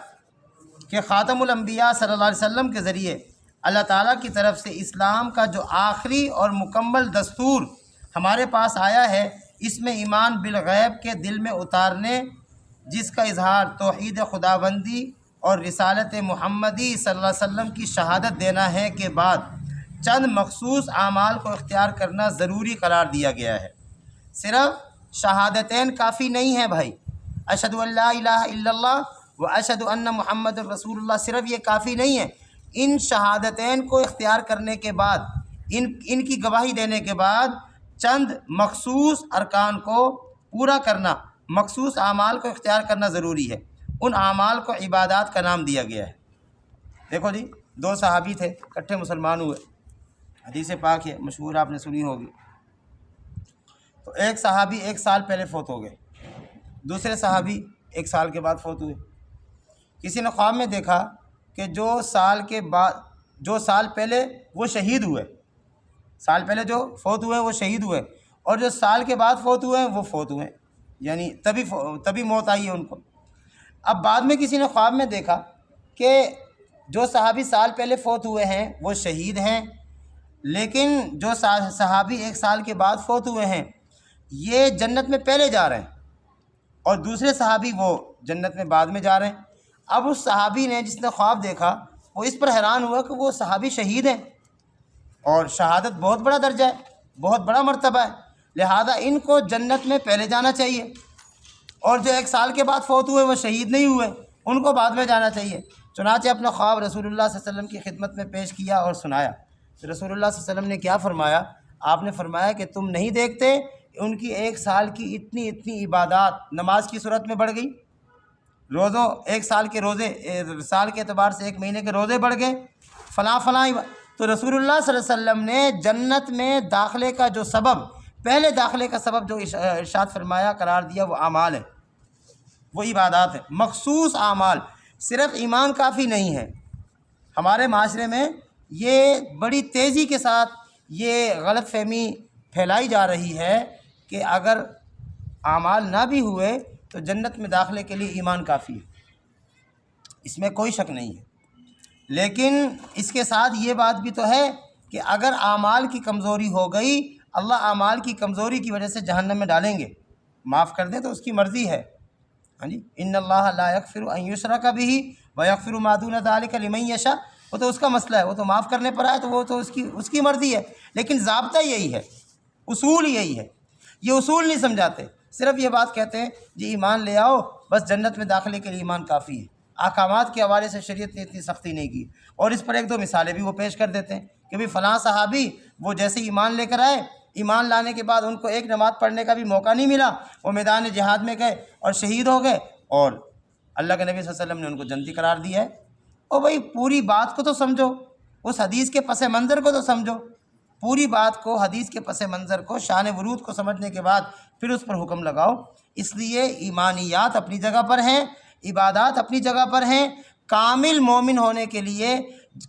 کہ خاتم الانبیاء صلی اللہ علیہ وسلم کے ذریعے اللہ تعالیٰ کی طرف سے اسلام کا جو آخری اور مکمل دستور ہمارے پاس آیا ہے، اس میں ایمان بالغیب کے دل میں اتارنے، جس کا اظہار توحید خداوندی اور رسالت محمدی صلی اللہ علیہ وسلم کی شہادت دینا ہے کے بعد چند مخصوص اعمال کو اختیار کرنا ضروری قرار دیا گیا ہے۔ صرف شہادتین کافی نہیں ہیں بھائی، اشہد ان لا الہ الا اللہ و اشہد ان محمد رسول اللہ، صرف یہ کافی نہیں ہے۔ ان شہادتین کو اختیار کرنے کے بعد، ان کی گواہی دینے کے بعد چند مخصوص ارکان کو پورا کرنا، مخصوص اعمال کو اختیار کرنا ضروری ہے۔ ان اعمال کو عبادات کا نام دیا گیا ہے۔ دیکھو جی، 2 صحابی تھے، اکٹھے مسلمان ہوئے، حدیث پاک ہے، مشہور آپ نے سنی ہوگی۔ تو ایک صحابی 1 سال پہلے فوت ہو گئے، دوسرے صحابی 1 سال کے بعد فوت ہوئے۔ کسی نے خواب میں دیکھا کہ جو سال پہلے وہ شہید ہوئے، سال پہلے جو فوت ہوئے وہ شہید ہوئے، اور جو سال کے بعد فوت ہوئے وہ فوت ہوئے، یعنی تبھی موت آئی ہے ان کو۔ اب بعد میں کسی نے خواب میں دیکھا کہ جو صحابی سال پہلے فوت ہوئے ہیں وہ شہید ہیں، لیکن جو صحابی 1 سال کے بعد فوت ہوئے ہیں یہ جنت میں پہلے جا رہے ہیں، اور دوسرے صحابی وہ جنت میں بعد میں جا رہے ہیں۔ اب اس صحابی نے جس نے خواب دیکھا وہ اس پر حیران ہوا کہ وہ صحابی شہید ہیں، اور شہادت بہت بڑا درجہ ہے، بہت بڑا مرتبہ ہے، لہذا ان کو جنت میں پہلے جانا چاہیے، اور جو 1 سال کے بعد فوت ہوئے وہ شہید نہیں ہوئے ان کو بعد میں جانا چاہیے۔ چنانچہ اپنا خواب رسول اللہ صلی اللہ علیہ وسلم کی خدمت میں پیش کیا اور سنایا، تو رسول اللہ صلی اللہ علیہ وسلم نے کیا فرمایا؟ آپ نے فرمایا کہ تم نہیں دیکھتے ان کی 1 سال کی اتنی عبادات نماز کی صورت میں بڑھ گئی، روزوں 1 سال کے روزے، سال کے اعتبار سے 1 مہینے کے روزے بڑھ گئے، فلاں تو رسول اللہ صلی اللہ علیہ وسلم نے جنت میں داخلے کا جو سبب، پہلے داخلے کا سبب جو ارشاد فرمایا قرار دیا وہ اعمال ہے، وہ عبادات ہے، مخصوص اعمال۔ صرف ایمان کافی نہیں ہے۔ ہمارے معاشرے میں یہ بڑی تیزی کے ساتھ یہ غلط فہمی پھیلائی جا رہی ہے کہ اگر اعمال نہ بھی ہوئے تو جنت میں داخلے کے لیے ایمان کافی ہے، اس میں کوئی شک نہیں ہے۔ لیکن اس کے ساتھ یہ بات بھی تو ہے کہ اگر اعمال کی کمزوری ہو گئی، اللہ اعمال کی کمزوری کی وجہ سے جہنم میں ڈالیں گے، معاف کر دیں تو اس کی مرضی ہے۔ ہاں جی، ان اللہ لا یغفر ان یشرک بہ ویغفر ما دون ذلک لمن یشاء، وہ تو اس کا مسئلہ ہے، وہ تو معاف کرنے پر آئے تو وہ تو اس کی مرضی ہے، لیکن ضابطہ یہی ہے، اصول یہی ہے۔ یہ اصول نہیں سمجھاتے، صرف یہ بات کہتے ہیں جی ایمان لے آؤ، بس جنت میں داخلے کے لیے ایمان کافی ہے۔ احکامات کے حوالے سے شریعت نے اتنی سختی نہیں کی، اور اس پر 1-2 مثالیں بھی وہ پیش کر دیتے ہیں کہ بھئی فلاں صحابی وہ جیسے ایمان لے کر آئے، ایمان لانے کے بعد ان کو 1 نماز پڑھنے کا بھی موقع نہیں ملا، وہ میدان جہاد میں گئے اور شہید ہو گئے، اور اللہ کے نبی صلی اللہ علیہ وسلم نے ان کو جنتی قرار دیا ہے۔ اور بھائی پوری بات کو تو سمجھو، اس حدیث کے پس منظر کو تو سمجھو، پوری بات کو، حدیث کے پس منظر کو، شان ورود کو سمجھنے کے بعد پھر اس پر حکم لگاؤ۔ اس لیے ایمانیات اپنی جگہ پر ہیں، عبادات اپنی جگہ پر ہیں۔ کامل مومن ہونے کے لیے،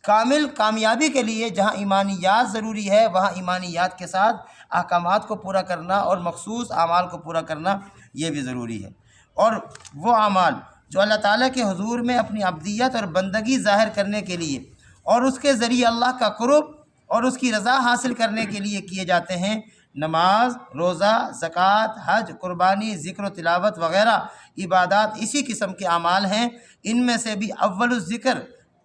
کامل کامیابی کے لیے جہاں ایمانیات ضروری ہے وہاں ایمانیات کے ساتھ احکامات کو پورا کرنا اور مخصوص اعمال کو پورا کرنا یہ بھی ضروری ہے۔ اور وہ اعمال جو اللہ تعالیٰ کے حضور میں اپنی عبدیت اور بندگی ظاہر کرنے کے لیے اور اس کے ذریعے اللہ کا قرب اور اس کی رضا حاصل کرنے کے لیے کیے جاتے ہیں، نماز، روزہ، زکوٰۃ، حج، قربانی، ذکر و تلاوت وغیرہ عبادات اسی قسم کے اعمال ہیں۔ ان میں سے بھی اول الذکر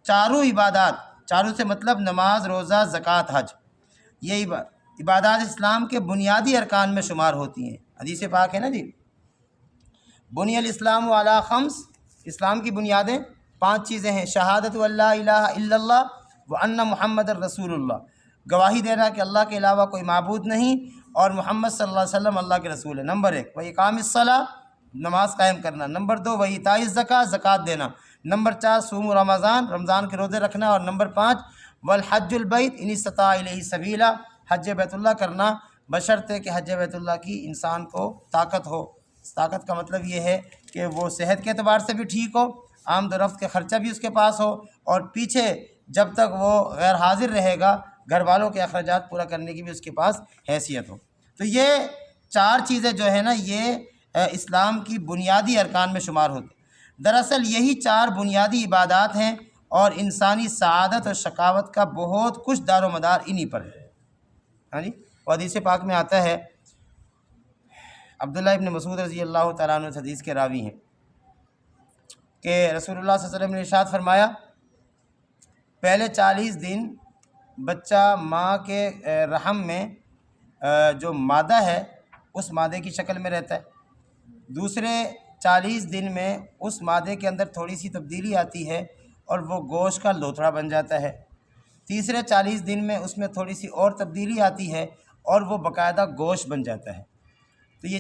4 عبادات، 4 سے مطلب نماز، روزہ، زکوٰۃ، حج، یہ عبادات اسلام کے بنیادی ارکان میں شمار ہوتی ہیں۔ حدیث پاک ہے نا جی، بنی الاسلام علی 5، اسلام کی بنیادیں 5 چیزیں ہیں: شہادت اللہ الہ الا اللہ وان محمد الرسول اللہ، گواہی دینا کہ اللہ کے علاوہ کوئی معبود نہیں اور محمد صلی اللہ علیہ وسلم اللہ کے رسول ہے، نمبر 1۔ وإقام الصلاۃ، نماز قائم کرنا، نمبر 2۔ وإیتاء الزکوٰۃ، زکوٰۃ دینا، نمبر 4۔ صوم رمضان، رمضان کے روزے رکھنا، اور نمبر 5۔ والحج البیت ان استطاع الیہ سبیلا، حج بیت اللہ کرنا بشرطے کہ حج بیت اللہ کی انسان کو طاقت ہو۔ طاقت کا مطلب یہ ہے کہ وہ صحت کے اعتبار سے بھی ٹھیک ہو، آمد و رفت کا خرچہ بھی اس کے پاس ہو، اور پیچھے جب تک وہ غیر حاضر رہے گا گھر والوں کے اخراجات پورا کرنے کی بھی اس کے پاس حیثیت ہو۔ تو یہ 4 چیزیں جو ہے نا یہ اسلام کی بنیادی ارکان میں شمار ہوتی ہیں۔ دراصل یہی 4 بنیادی عبادات ہیں، اور انسانی سعادت اور شقاوت کا بہت کچھ دار و مدار انہی پر ہے۔ ہاں جی، حدیث پاک میں آتا ہے، عبداللہ ابن مسعود رضی اللہ تعالیٰ عنہ حدیث کے راوی ہیں کہ رسول اللہ صلی اللہ علیہ وسلم نے ارشاد فرمایا، پہلے 40 دن بچہ ماں کے رحم میں جو مادہ ہے اس مادے کی شکل میں رہتا ہے، دوسرے 40 دن میں اس مادے کے اندر تھوڑی سی تبدیلی آتی ہے اور وہ گوشت کا لوتھڑا بن جاتا ہے، تیسرے 40 دن میں اس میں تھوڑی سی اور تبدیلی آتی ہے اور وہ باقاعدہ گوشت بن جاتا ہے۔ تو یہ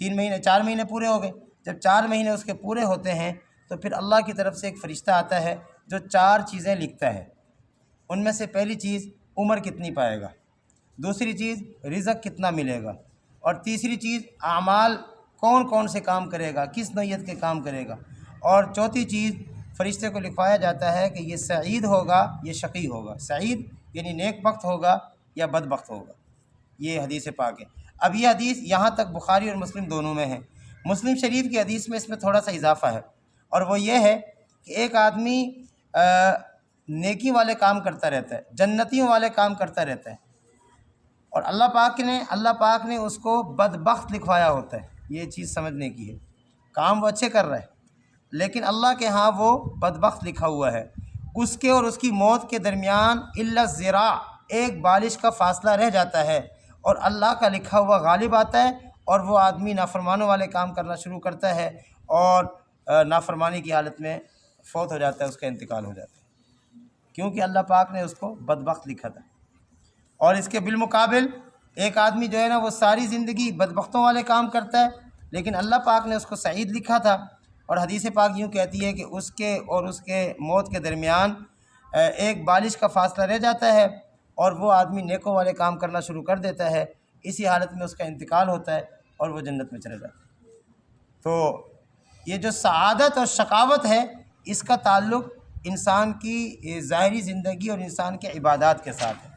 4 مہینے پورے ہو گئے۔ جب 4 مہینے اس کے پورے ہوتے ہیں تو پھر اللہ کی طرف سے ایک فرشتہ آتا ہے جو 4 چیزیں لکھتا ہے۔ ان میں سے پہلی چیز عمر کتنی پائے گا، دوسری چیز رزق کتنا ملے گا، اور تیسری چیز اعمال کون کون سے کام کرے گا، کس نوعیت کے کام کرے گا، اور چوتھی چیز فرشتے کو لکھوایا جاتا ہے کہ یہ سعید ہوگا، یہ شقی ہوگا۔ سعید یعنی نیک بخت ہوگا یا بدبخت ہوگا، یہ حدیث پاک ہے۔ اب یہ حدیث یہاں تک بخاری اور مسلم دونوں میں ہے۔ مسلم شریف کی حدیث میں اس میں تھوڑا سا اضافہ ہے، اور وہ یہ ہے کہ ایک آدمی نیکی والے کام کرتا رہتا ہے، جنتیوں والے کام کرتا رہتا ہے، اور اللہ پاک نے اس کو بدبخت لکھوایا ہوتا ہے۔ یہ چیز سمجھنے کی ہے، کام وہ اچھے کر رہا ہے لیکن اللہ کے ہاں وہ بدبخت لکھا ہوا ہے۔ اس کے اور اس کی موت کے درمیان الا الذراع، ایک بالش کا فاصلہ رہ جاتا ہے، اور اللہ کا لکھا ہوا غالب آتا ہے، اور وہ آدمی نافرمانوں والے کام کرنا شروع کرتا ہے، اور نافرمانی کی حالت میں فوت ہو جاتا ہے، اس کا انتقال ہو جاتا ہے، کیونکہ اللہ پاک نے اس کو بدبخت لکھا تھا۔ اور اس کے بالمقابل ایک آدمی جو ہے نا وہ ساری زندگی بدبختوں والے کام کرتا ہے، لیکن اللہ پاک نے اس کو سعید لکھا تھا، اور حدیث پاک یوں کہتی ہے کہ اس کے اور اس کے موت کے درمیان ایک بالش کا فاصلہ رہ جاتا ہے، اور وہ آدمی نیکوں والے کام کرنا شروع کر دیتا ہے، اسی حالت میں اس کا انتقال ہوتا ہے اور وہ جنت میں چلا جاتا ہے۔ تو یہ جو سعادت اور شقاوت ہے، اس کا تعلق انسان کی ظاہری زندگی اور انسان کے عبادات کے ساتھ ہے۔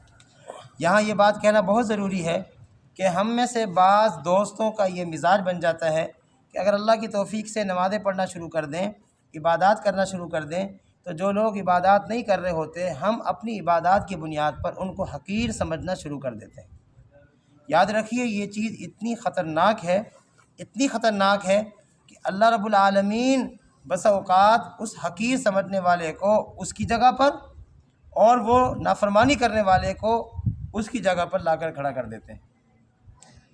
یہاں یہ بات کہنا بہت ضروری ہے کہ ہم میں سے بعض دوستوں کا یہ مزاج بن جاتا ہے کہ اگر اللہ کی توفیق سے نمازیں پڑھنا شروع کر دیں، عبادات کرنا شروع کر دیں، تو جو لوگ عبادات نہیں کر رہے ہوتے، ہم اپنی عبادات کی بنیاد پر ان کو حقیر سمجھنا شروع کر دیتے ہیں۔ یاد رکھیے یہ چیز اتنی خطرناک ہے کہ اللہ رب العالمین بس اوقات اس حقیر سمجھنے والے کو اس کی جگہ پر، اور وہ نافرمانی کرنے والے کو اس کی جگہ پر لا کر کھڑا کر دیتے ہیں۔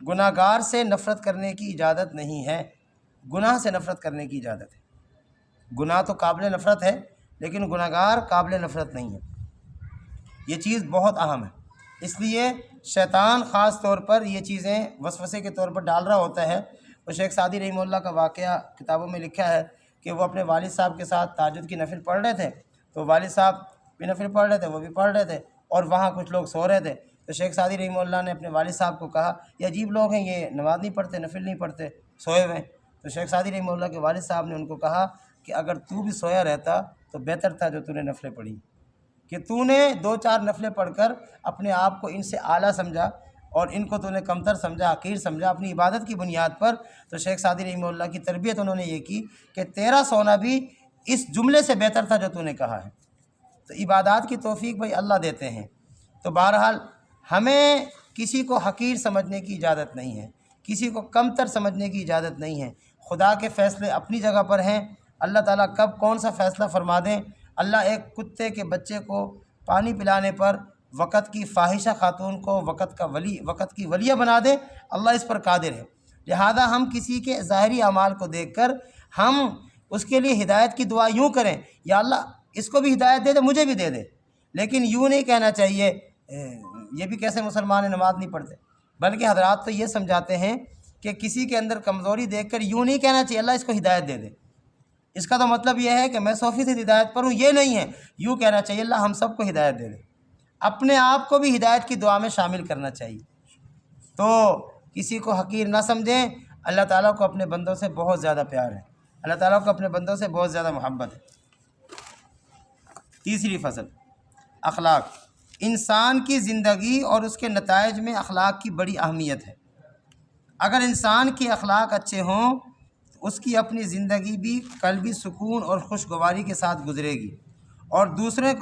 گناہ گار سے نفرت کرنے کی اجازت نہیں ہے، گناہ سے نفرت کرنے کی اجازت ہے۔ گناہ تو قابل نفرت ہے، لیکن گناہ گار قابل نفرت نہیں ہے۔ یہ چیز بہت اہم ہے، اس لیے شیطان خاص طور پر یہ چیزیں وسوسے کے طور پر ڈال رہا ہوتا ہے۔ وہ شیخ سعدی رحمہ اللہ کا واقعہ کتابوں میں لکھا ہے کہ وہ اپنے والد صاحب کے ساتھ تہجد کی نفل پڑھ رہے تھے، تو والد صاحب بھی نفل پڑھ رہے تھے، وہ بھی پڑھ رہے تھے، اور وہاں کچھ لوگ سو رہے تھے۔ تو شیخ سعدی رحمہ اللہ نے اپنے والد صاحب کو کہا، یہ عجیب لوگ ہیں، یہ نماز نہیں پڑھتے، نفل نہیں پڑھتے، سوئے ہوئے ہیں۔ تو شیخ سعدی رحمہ اللہ کے والد صاحب نے ان کو کہا کہ اگر تو بھی سویا رہتا تو بہتر تھا جو تو نے نفلیں پڑھی، کہ تو نے 2-4 نفلیں پڑھ کر اپنے آپ کو ان سے اعلیٰ سمجھا، اور ان کو تو نے کمتر سمجھا، حقیر سمجھا اپنی عبادت کی بنیاد پر۔ تو شیخ سعدی رحمہ اللہ کی تربیت انہوں نے یہ کی کہ تیرا سونا بھی اس جملے سے بہتر تھا جو تو نے کہا ہے۔ تو عبادات کی توفیق بھائی اللہ دیتے ہیں۔ تو بہرحال ہمیں کسی کو حقیر سمجھنے کی اجازت نہیں ہے، کسی کو کمتر سمجھنے کی اجازت نہیں ہے۔ خدا کے فیصلے اپنی جگہ پر ہیں، اللہ تعالیٰ کب کون سا فیصلہ فرما دیں۔ اللہ ایک کتے کے بچے کو پانی پلانے پر وقت کی فاحشہ خاتون کو وقت کی ولیہ بنا دے، اللہ اس پر قادر ہے۔ لہذا ہم کسی کے ظاہری اعمال کو دیکھ کر ہم اس کے لیے ہدایت کی دعا یوں کریں، یا اللہ اس کو بھی ہدایت دے دے، مجھے بھی دے دے، لیکن یوں نہیں کہنا چاہیے یہ بھی کیسے مسلمان ہیں نماز نہیں پڑھتے، بلکہ حضرات تو یہ سمجھاتے ہیں کہ کسی کے اندر کمزوری دیکھ کر یوں نہیں کہنا چاہیے اللہ اس کو ہدایت دے دے، اس کا تو مطلب یہ ہے کہ میں 100% ہدایت پر ہوں، یہ نہیں ہے۔ یوں کہنا چاہیے اللہ ہم سب کو ہدایت دے دے، اپنے آپ کو بھی ہدایت کی دعا میں شامل کرنا چاہیے۔ تو کسی کو حقیر نہ سمجھیں، اللہ تعالیٰ کو اپنے بندوں سے بہت زیادہ پیار ہے، اللہ تعالیٰ کو اپنے بندوں سے بہت زیادہ محبت ہے۔ تیسری فصل، اخلاق۔ انسان کی زندگی اور اس کے نتائج میں اخلاق کی بڑی اہمیت ہے۔ اگر انسان کے اخلاق اچھے ہوں تو اس کی اپنی زندگی بھی قلبی سکون اور خوشگواری کے ساتھ گزرے گی، اور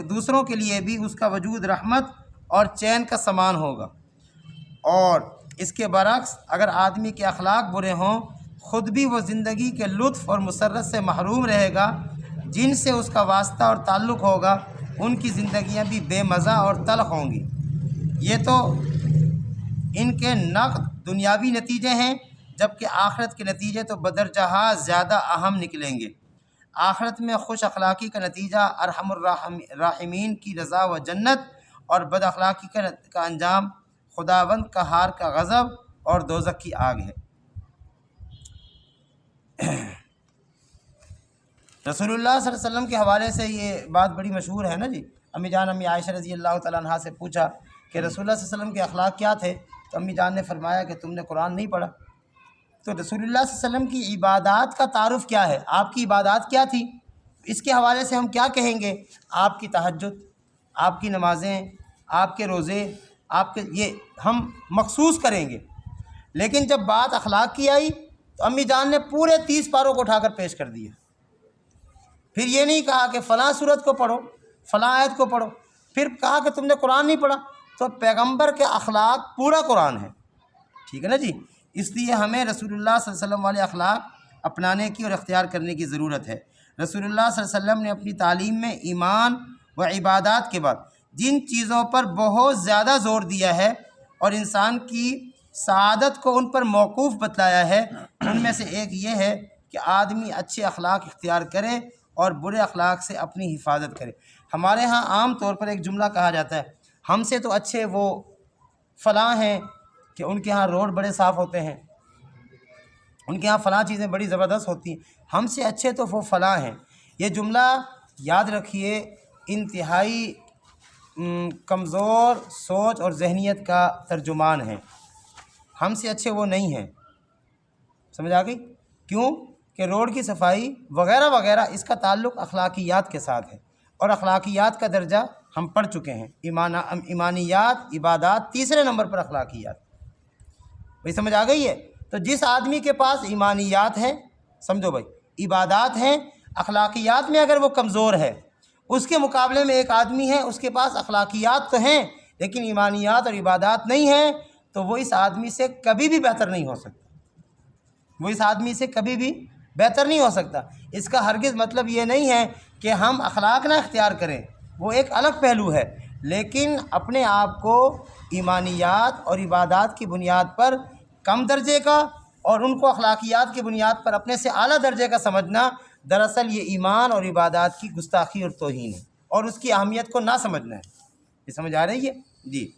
دوسروں کے لیے بھی اس کا وجود رحمت اور چین کا سامان ہوگا۔ اور اس کے برعکس اگر آدمی کے اخلاق برے ہوں، خود بھی وہ زندگی کے لطف اور مسرت سے محروم رہے گا، جن سے اس کا واسطہ اور تعلق ہوگا ان کی زندگیاں بھی بے مزہ اور تلخ ہوں گی۔ یہ تو ان کے نقد دنیاوی نتیجے ہیں، جبکہ آخرت کے نتیجے تو بدرجہ زیادہ اہم نکلیں گے۔ آخرت میں خوش اخلاقی کا نتیجہ ارحم الراحمین کی رضا و جنت، اور بد اخلاقی کا انجام خداوند قہار کا غضب اور دوزخ کی آگ ہے۔ رسول اللہ صلی اللہ علیہ وسلم کے حوالے سے یہ بات بڑی مشہور ہے نا جی۔ امی جان امی عائشہ رضی اللہ تعالیٰ عنہا سے پوچھا کہ رسول اللہ صلی اللہ علیہ وسلم کے اخلاق کیا تھے، تو امی جان نے فرمایا کہ تم نے قرآن نہیں پڑھا۔ تو رسول اللہ صلی اللہ علیہ وسلم کی عبادات کا تعارف کیا ہے، آپ کی عبادات کیا تھی؟ اس کے حوالے سے ہم کیا کہیں گے؟ آپ کی تہجد، آپ کی نمازیں، آپ کے روزے، آپ کے یہ ہم مخصوص کریں گے۔ لیکن جب بات اخلاق کی آئی تو امی جان نے پورے 30 پاروں کو اٹھا کر پیش کر دیا۔ پھر یہ نہیں کہا کہ فلاں صورت کو پڑھو، فلاں آیت کو پڑھو، پھر کہا کہ تم نے قرآن نہیں پڑھا۔ تو پیغمبر کے اخلاق پورا قرآن ہے، ٹھیک ہے نا جی۔ اس لیے ہمیں رسول اللہ صلی اللہ علیہ وسلم والے اخلاق اپنانے کی اور اختیار کرنے کی ضرورت ہے۔ رسول اللہ صلی اللہ علیہ وسلم نے اپنی تعلیم میں ایمان و عبادات کے بعد جن چیزوں پر بہت زیادہ زور دیا ہے اور انسان کی سعادت کو ان پر موقوف بتلایا ہے، ان میں سے ایک یہ ہے کہ آدمی اچھے اخلاق اختیار کرے اور برے اخلاق سے اپنی حفاظت کرے۔ ہمارے ہاں عام طور پر ایک جملہ کہا جاتا ہے، ہم سے تو اچھے وہ فلاں ہیں کہ ان کے ہاں روڈ بڑے صاف ہوتے ہیں، ان کے ہاں فلاں چیزیں بڑی زبردست ہوتی ہیں، ہم سے اچھے تو وہ فلاں ہیں۔ یہ جملہ یاد رکھیے انتہائی کمزور سوچ اور ذہنیت کا ترجمان ہے۔ ہم سے اچھے وہ نہیں ہیں، سمجھ آ گئی؟ کیوں کہ روڈ کی صفائی وغیرہ وغیرہ اس کا تعلق اخلاقیات کے ساتھ ہے، اور اخلاقیات کا درجہ ہم پڑھ چکے ہیں، ایمانیات، عبادات، تیسرے نمبر پر اخلاقیات۔ بھائی سمجھ آ گئی ہے؟ تو جس آدمی کے پاس ایمانیات ہے، سمجھو بھائی عبادات ہیں، اخلاقیات میں اگر وہ کمزور ہے، اس کے مقابلے میں ایک آدمی ہے اس کے پاس اخلاقیات تو ہیں لیکن ایمانیات اور عبادات نہیں ہیں، تو وہ اس آدمی سے کبھی بھی بہتر نہیں ہو سکتا، وہ اس آدمی سے کبھی بھی بہتر نہیں ہو سکتا۔ اس کا ہرگز مطلب یہ نہیں ہے کہ ہم اخلاق نہ اختیار کریں، وہ ایک الگ پہلو ہے، لیکن اپنے آپ کو ایمانیات اور عبادات کی بنیاد پر کم درجے کا اور ان کو اخلاقیات کی بنیاد پر اپنے سے اعلیٰ درجے کا سمجھنا، دراصل یہ ایمان اور عبادات کی گستاخی اور توہین ہے، اور اس کی اہمیت کو نہ سمجھنا ہے۔ یہ سمجھ آ رہی ہے جی؟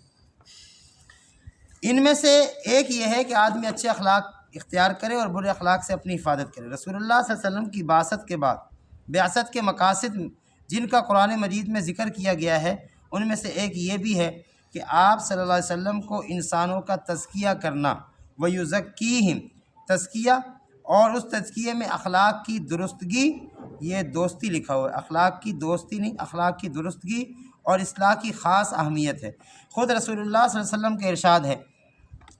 ان میں سے ایک یہ ہے کہ آدمی اچھے اخلاق اختیار کرے اور برے اخلاق سے اپنی حفاظت کرے۔ رسول اللہ صلی اللہ علیہ وسلم کی بعثت کے بعد بعثت کے مقاصد جن کا قرآن مجید میں ذکر کیا گیا ہے، ان میں سے ایک یہ بھی ہے کہ آپ صلی اللہ علیہ وسلم کو انسانوں کا تزکیہ کرنا، وَيُزَكِّيهِمْ، تزکیہ، اور اس تزکیے میں اخلاق کی درستگی، یہ دوستی لکھا ہوا ہے، اخلاق کی دوستی نہیں، اخلاق کی درستگی اور اصلاح کی خاص اہمیت ہے۔ خود رسول اللہ صلی اللہ علیہ وسلم کا ارشاد ہے،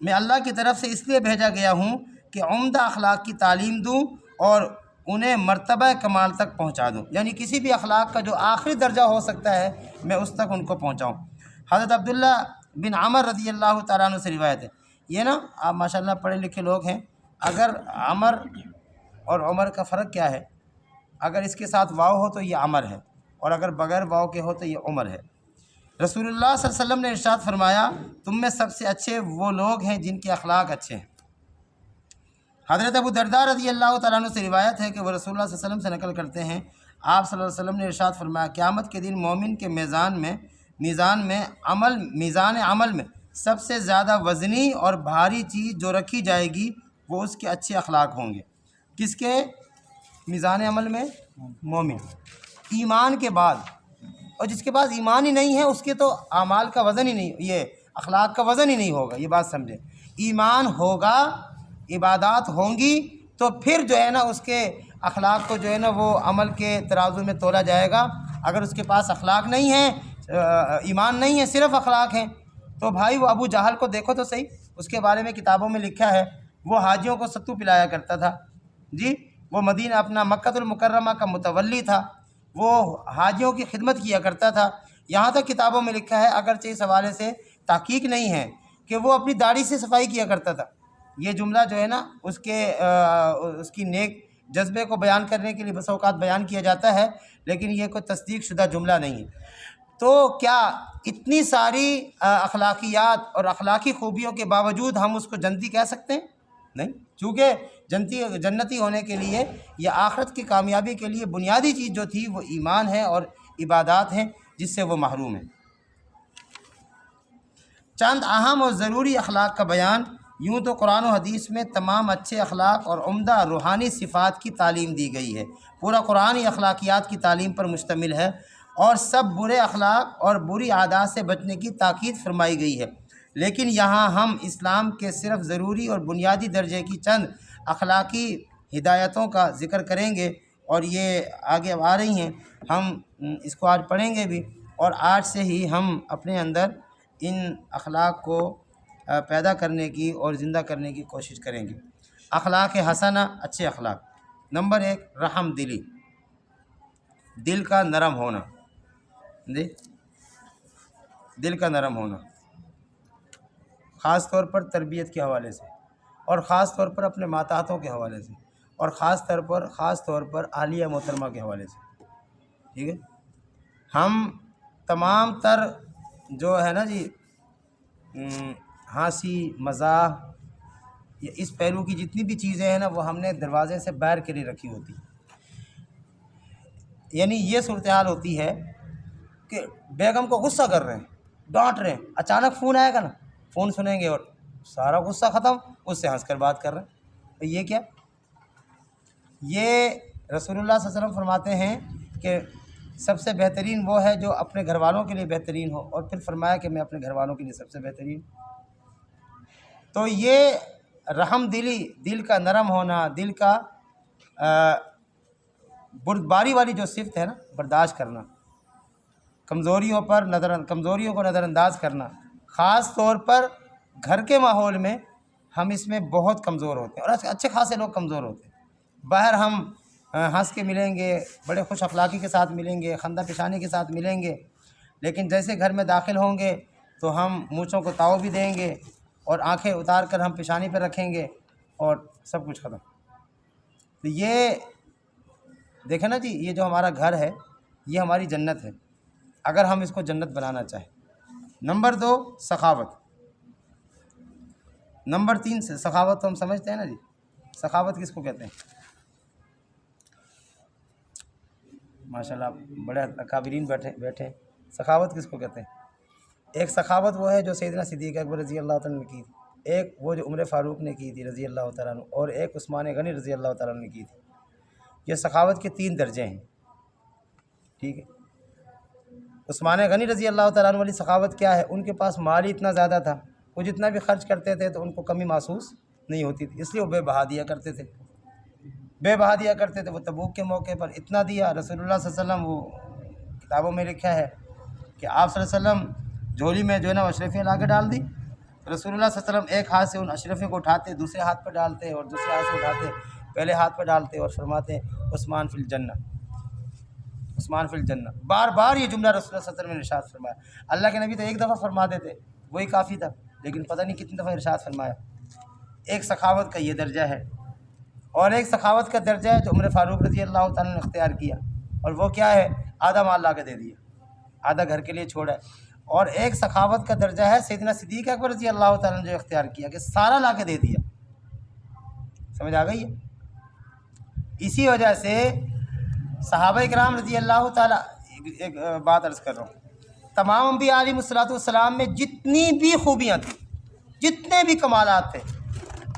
میں اللہ کی طرف سے اس لیے بھیجا گیا ہوں کہ عمدہ اخلاق کی تعلیم دوں اور انہیں مرتبہ کمال تک پہنچا دوں، یعنی کسی بھی اخلاق کا جو آخری درجہ ہو سکتا ہے میں اس تک ان کو پہنچاؤں۔ حضرت عبداللہ بن عمر رضی اللہ تعالیٰ عنہ سے روایت ہے، یہ نا آپ ماشاءاللہ پڑھے لکھے لوگ ہیں، اگر عمر اور عمر کا فرق کیا ہے؟ اگر اس کے ساتھ واو ہو تو یہ عمر ہے، اور اگر بغیر واو کے ہو تو یہ عمر ہے۔ رسول اللہ صلی اللہ علیہ وسلم نے ارشاد فرمایا، تم میں سب سے اچھے وہ لوگ ہیں جن کے اخلاق اچھے ہیں۔ حضرت ابو درداء رضی اللہ تعالیٰ عنہ سے روایت ہے کہ وہ رسول اللہ صلی اللہ علیہ وسلم سے نقل کرتے ہیں، آپ صلی اللہ علیہ وسلم نے ارشاد فرمایا، قیامت کے دن مومن کے میزان عمل میں سب سے زیادہ وزنی اور بھاری چیز جو رکھی جائے گی وہ اس کے اچھے اخلاق ہوں گے۔ کس کے میزان عمل میں؟ مومن، ایمان کے بعد، اور جس کے پاس ایمان ہی نہیں ہے اس کے تو اعمال کا وزن ہی نہیں، یہ اخلاق کا وزن ہی نہیں ہوگا، یہ بات سمجھیں۔ ایمان ہوگا، عبادات ہوں گی، تو پھر جو ہے نا اس کے اخلاق کو جو ہے نا وہ عمل کے ترازو میں تولا جائے گا۔ اگر اس کے پاس اخلاق نہیں ہے، ایمان نہیں ہے، صرف اخلاق ہیں، تو بھائی وہ ابو جہل کو دیکھو تو صحیح، اس کے بارے میں کتابوں میں لکھا ہے وہ حاجیوں کو ستو پلایا کرتا تھا جی، وہ مدینہ اپنا مکہ المکرمہ کا متولی تھا، وہ حاجیوں کی خدمت کیا کرتا تھا، یہاں تک کتابوں میں لکھا ہے، اگرچہ اس حوالے سے تحقیق نہیں ہے، کہ وہ اپنی داڑھی سے صفائی کیا کرتا تھا۔ یہ جملہ جو ہے نا اس کی نیک جذبے کو بیان کرنے کے لیے بس اوقات بیان کیا جاتا ہے، لیکن یہ کوئی تصدیق شدہ جملہ نہیں ہے۔ تو کیا اتنی ساری اخلاقیات اور اخلاقی خوبیوں کے باوجود ہم اس کو جنتی کہہ سکتے ہیں؟ نہیں، چونکہ جنتی ہونے کے لیے یا آخرت کی کامیابی کے لیے بنیادی چیز جو تھی وہ ایمان ہے اور عبادات ہیں، جس سے وہ محروم ہیں۔ چند اہم اور ضروری اخلاق کا بیان۔ یوں تو قرآن و حدیث میں تمام اچھے اخلاق اور عمدہ روحانی صفات کی تعلیم دی گئی ہے، پورا قرآن ہی اخلاقیات کی تعلیم پر مشتمل ہے، اور سب برے اخلاق اور بری عادات سے بچنے کی تاکید فرمائی گئی ہے، لیکن یہاں ہم اسلام کے صرف ضروری اور بنیادی درجے کی چند اخلاقی ہدایتوں کا ذکر کریں گے اور یہ آگے اب آ رہی ہیں، ہم اس کو آج پڑھیں گے بھی، اور آج سے ہی ہم اپنے اندر ان اخلاق کو پیدا کرنے کی اور زندہ کرنے کی کوشش کریں گے۔ اخلاق حسنہ، اچھے اخلاق۔ نمبر 1، رحم دلی، دل کا نرم ہونا، جی دل کا نرم ہونا، خاص طور پر تربیت کے حوالے سے، اور خاص طور پر اپنے ماتحتوں کے حوالے سے، اور خاص طور پر عالیہ محترمہ کے حوالے سے، ٹھیک ہے۔ ہم تمام تر جو ہے نا جی ہنسی مزاح، یا اس پہلو کی جتنی بھی چیزیں ہیں نا، وہ ہم نے دروازے سے باہر کے لیے رکھی ہوتی۔ یعنی یہ صورتحال ہوتی ہے کہ بیگم کو غصہ کر رہے ہیں، ڈانٹ رہے ہیں، اچانک فون آئے گا نا، فون سنیں گے اور سارا غصہ ختم، اس سے ہنس کر بات کر رہے ہیں۔ تو یہ کیا؟ یہ رسول اللہ صلی اللہ علیہ وسلم فرماتے ہیں کہ سب سے بہترین وہ ہے جو اپنے گھر والوں کے لیے بہترین ہو، اور پھر فرمایا کہ میں اپنے گھر والوں کے لیے سب سے بہترین۔ تو یہ رحم دلی، دل کا نرم ہونا، دل کا بردباری والی جو صفت ہے نا، برداشت کرنا، کمزوریوں کو نظر انداز کرنا، خاص طور پر گھر کے ماحول میں ہم اس میں بہت کمزور ہوتے ہیں، اور اچھے خاصے لوگ کمزور ہوتے ہیں۔ باہر ہم ہنس کے ملیں گے، بڑے خوش اخلاقی کے ساتھ ملیں گے، خندہ پیشانی کے ساتھ ملیں گے، لیکن جیسے گھر میں داخل ہوں گے تو ہم مونچھوں کو تاؤ بھی دیں گے، اور آنکھیں اتار کر ہم پیشانی پہ رکھیں گے، اور سب کچھ ختم۔ تو یہ دیکھیں نا جی، یہ جو ہمارا گھر ہے یہ ہماری جنت ہے، اگر ہم اس کو جنت بنانا چاہیں۔ نمبر 2، سخاوت۔ نمبر 3 سے سخاوت تو ہم سمجھتے ہیں نا جی، سخاوت کس کو کہتے ہیں؟ ماشاءاللہ بڑے اکابرین بیٹھے، سخاوت کس کو کہتے ہیں؟ ایک سخاوت وہ ہے جو سیدنا صدیق اکبر رضی اللہ تعالیٰ نے کی تھی، ایک وہ جو عمر فاروق نے کی تھی رضی اللہ تعالیٰ عنہ، اور ایک عثمان غنی رضی اللہ تعالیٰ عنہ نے کی تھی۔ یہ سخاوت کے 3 درجے ہیں، ٹھیک ہے۔ عثمان غنی رضی اللہ تعالیٰ عنہ والی سخاوت کیا ہے؟ ان کے پاس مال ہی اتنا زیادہ تھا، وہ جتنا بھی خرچ کرتے تھے تو ان کو کمی محسوس نہیں ہوتی تھی، اس لیے وہ بے بہا دیا کرتے تھے، وہ تبوک کے موقع پر اتنا دیا۔ رسول اللہ صلی اللہ علیہ وسلم، وہ کتابوں میں لکھا ہے کہ آپ صلی اللہ علیہ وسلم جھولی میں جو ہے نا اشرفیاں لا کے ڈال دی، رسول اللہ صلی اللہ علیہ وسلم ایک ہاتھ سے ان اشرفیوں کو اٹھاتے، دوسرے ہاتھ پہ ڈالتے، اور دوسرے ہاتھ سے اٹھاتے، پہلے ہاتھ پہ ڈالتے، اور فرماتے عثمان فی الجنہ، عثمان فی الجنہ۔ بار بار یہ جملہ رسول اللہ صلی اللہ علیہ وسلم نے ارشاد فرمایا۔ اللہ کے نبی تو ایک دفعہ فرما دیتے، وہی کافی تھا، لیکن پتہ نہیں کتنی دفعہ ارشاد فرمایا۔ ایک سخاوت کا یہ درجہ ہے، اور ایک سخاوت کا درجہ ہے جو عمر فاروق رضی اللہ تعالیٰ نے اختیار کیا، اور وہ کیا ہے؟ آدھا مال لا کے دے دیا، آدھا گھر کے لیے چھوڑا ہے۔ اور ایک سخاوت کا درجہ ہے سیدنا صدیق اکبر رضی اللہ تعالیٰ نے جو اختیار کیا کہ سارا لا کے دے دیا۔ سمجھ آ گئی ہے؟ اسی وجہ سے صحابہ کرام رضی اللہ تعالیٰ، ایک بات عرض کر رہا ہوں، تمام انبیاء علیہ السلام میں جتنی بھی خوبیاں تھیں، جتنے بھی کمالات تھے،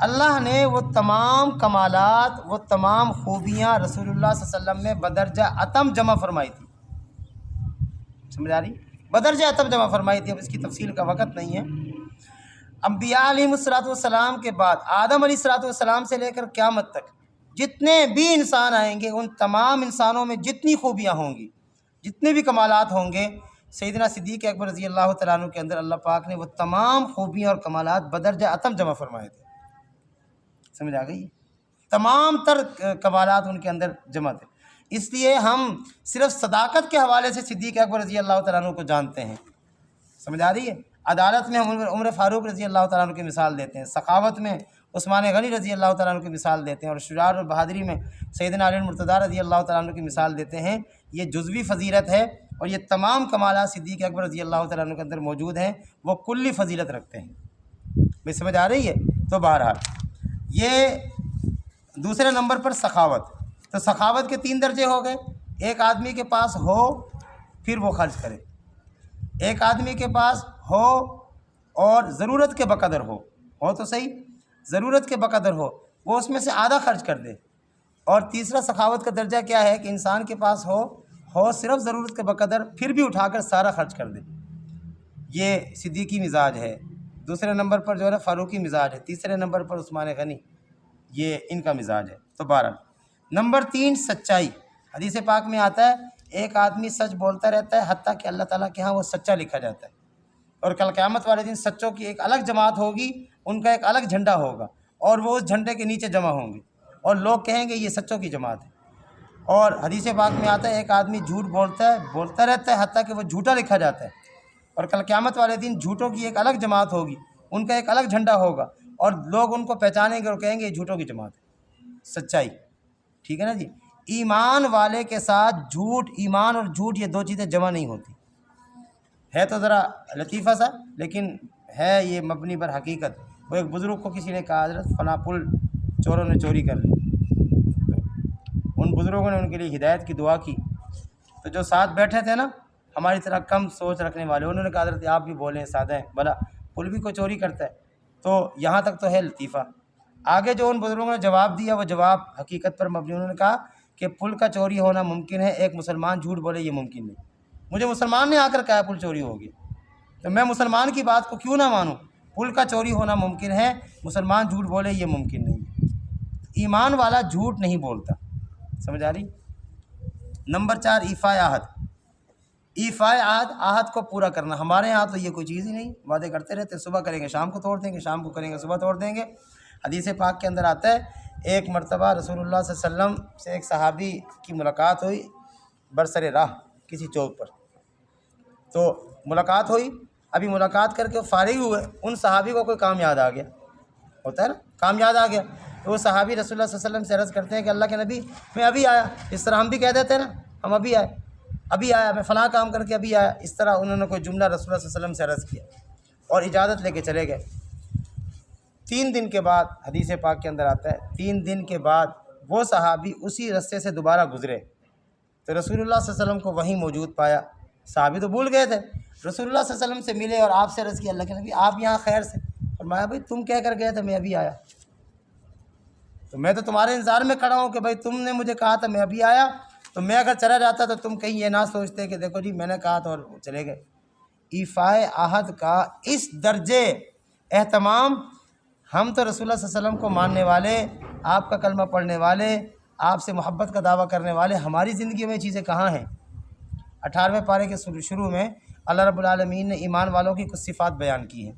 اللہ نے وہ تمام کمالات، وہ تمام خوبیاں رسول اللہ صلی اللہ علیہ وسلم میں بدرجہ اتم جمع فرمائی تھی۔ سمجھ آ رہی؟ بدرجہ اتم جمع فرمائی تھی، اب اس کی تفصیل کا وقت نہیں ہے۔ انبیاء علیہ السلام کے بعد آدم علیہ السلام سے لے کر قیامت تک جتنے بھی انسان آئیں گے، ان تمام انسانوں میں جتنی خوبیاں ہوں گی، جتنے بھی کمالات ہوں گے، سیدنا صدیق اکبر رضی اللہ تعالیٰ عنہ کے اندر اللہ پاک نے وہ تمام خوبیاں اور کمالات بدرجہ اتم جمع فرمائے تھے۔ سمجھ آ گئی؟ تمام تر کمالات ان کے اندر جمع تھے۔ اس لیے ہم صرف صداقت کے حوالے سے صدیق اکبر رضی اللہ تعالیٰ عنہ کو جانتے ہیں۔ سمجھ آ رہی ہے؟ عدالت میں ہم عمر فاروق رضی اللہ تعالیٰ عنہ کی مثال دیتے ہیں، سخاوت میں عثمان غنی رضی اللہ تعالیٰ عنہ کی مثال دیتے ہیں، اور شجاعت اور بہادری میں سیدنا علی المرتضیٰ رضی اللہ تعالیٰ عنہ کی مثال دیتے ہیں۔ یہ جزوی فضیلت ہے، اور یہ تمام کمالات صدیق اکبر رضی اللہ تعالیٰ عنہ کے اندر موجود ہیں، وہ کلی فضیلت رکھتے ہیں۔ بھئی سمجھ آ رہی ہے؟ تو بہرحال یہ دوسرے نمبر پر سخاوت۔ تو سخاوت کے 3 درجے ہو گئے، ایک آدمی کے پاس ہو پھر وہ خرچ کرے، ایک آدمی کے پاس ہو اور ضرورت کے بقدر ہو تو صحیح، ضرورت کے بقدر ہو، وہ اس میں سے آدھا خرچ کر دے، اور تیسرا سخاوت کا درجہ کیا ہے کہ انسان کے پاس ہو صرف ضرورت کے بقدر، پھر بھی اٹھا کر سارا خرچ کر دے۔ یہ صدیقی مزاج ہے۔ دوسرے نمبر پر جو ہے نا فاروقی مزاج ہے، تیسرے نمبر پر عثمان غنی، یہ ان کا مزاج ہے۔ تو بہرحال نمبر 3 سچائی۔ حدیث پاک میں آتا ہے ایک آدمی سچ بولتا رہتا ہے حتیٰ کہ اللہ تعالیٰ کے ہاں وہ سچا لکھا جاتا ہے، اور کل قیامت والے دن سچوں کی ایک الگ جماعت ہوگی، ان کا ایک الگ جھنڈا ہوگا، اور وہ اس جھنڈے کے نیچے جمع ہوں گے اور لوگ کہیں گے یہ سچوں کی جماعت ہے۔ اور حدیث پاک میں آتا ہے ایک آدمی جھوٹ بولتا رہتا ہے حتیٰ کہ وہ جھوٹا لکھا جاتا ہے، اور کل قیامت والے دن جھوٹوں کی ایک الگ جماعت ہوگی، ان کا ایک الگ جھنڈا ہوگا، اور لوگ ان کو پہچانیں گے اور کہیں گے یہ جھوٹوں کی جماعت ہے۔ سچائی، ٹھیک ہے نا جی۔ ایمان والے کے ساتھ جھوٹ، ایمان اور جھوٹ یہ دو چیزیں جمع نہیں ہوتی، ہے تو ذرا لطیفہ سا لیکن ہے یہ مبنی بر حقیقت۔ وہ ایک بزرگ کو کسی نے کہا حضرت فلاں پل چوروں نے چوری کر لی، ان بزرگوں نے ان کے لیے ہدایت کی دعا کی، تو جو ساتھ بیٹھے تھے نا ہماری طرح کم سوچ رکھنے والے، انہوں نے کہا حضرت آپ بھی بولیں سادہ ہیں، بھلا پل بھی کوئی چوری کرتا ہے؟ تو یہاں تک تو ہے لطیفہ۔ آگے جو ان بزرگوں نے جواب دیا وہ جواب حقیقت پر مبنی، انہوں نے کہا کہ پل کا چوری ہونا ممکن ہے، ایک مسلمان جھوٹ بولے یہ ممکن نہیں۔ مجھے مسلمان نے آ کر کہا پل چوری ہو گیا، تو میں مسلمان کی بات کو کیوں نہ مانوں؟ پل کا چوری ہونا ممکن ہے، مسلمان جھوٹ بولے یہ ممکن نہیں ہے۔ ایمان والا جھوٹ نہیں بولتا، سمجھ آ رہی؟ نمبر 4 ایفائے عہد۔ ایفائے عہد کو پورا کرنا۔ ہمارے ہاں تو یہ کوئی چیز ہی نہیں، وعدے کرتے رہتے، صبح کریں گے شام کو توڑ دیں گے، شام کو کریں گے صبح توڑ دیں گے۔ حدیث پاک کے اندر آتا ہے ایک مرتبہ رسول اللہ صلی اللہ علیہ وسلم سے ایک صحابی کی ملاقات ہوئی برسر راہ کسی چوک پر، تو ملاقات ہوئی، ابھی ملاقات کر کے فارغ ہوئے، ان صحابی کو کوئی کام یاد آ گیا، ہوتا ہے نا کام یاد آ گیا، تو وہ صحابی رسول اللہ صلی اللہ علیہ وسلم سے عرض کرتے ہیں کہ اللہ کے نبی میں ابھی آیا، اس طرح ہم بھی کہہ دیتے ہیں نا ہم ابھی آیا، میں فلاں کام کر کے ابھی آیا، اس طرح انہوں نے کوئی جملہ رسول اللہ صلی اللہ علیہ وسلم سے عرض کیا اور اجازت لے کے چلے گئے۔ 3 دن کے بعد حدیث پاک کے اندر آتا ہے 3 دن کے بعد وہ صحابی اسی رستے سے دوبارہ گزرے، تو رسول اللہ صلی اللہ علیہ وسلم کو وہیں موجود پایا۔ صحابی تو بھول گئے تھے، رسول اللہ صلی اللہ علیہ وسلم سے ملے اور آپ سے عرض کیا اللہ کے نبی آپ یہاں خیر سے؟ فرمایا بھائی تم کہہ کر گئے تھے میں ابھی آیا، تو میں تو تمہارے انتظار میں کھڑا ہوں کہ بھائی تم نے مجھے کہا تھا میں ابھی آیا، تو میں اگر چلا جاتا تو تم کہیں یہ نہ سوچتے کہ دیکھو جی میں نے کہا تھا اور چلے گئے۔ ایفائے عہد کا اس درجے اہتمام، ہم تو رسول اللہ صلی اللہ علیہ وسلم کو ماننے والے، آپ کا کلمہ پڑھنے والے، آپ سے محبت کا دعویٰ کرنے والے، ہماری زندگی میں یہ چیزیں کہاں ہیں؟ 18ویں پارے کے شروع میں اللہ رب العالمین نے ایمان والوں کی کچھ صفات بیان کی ہیں۔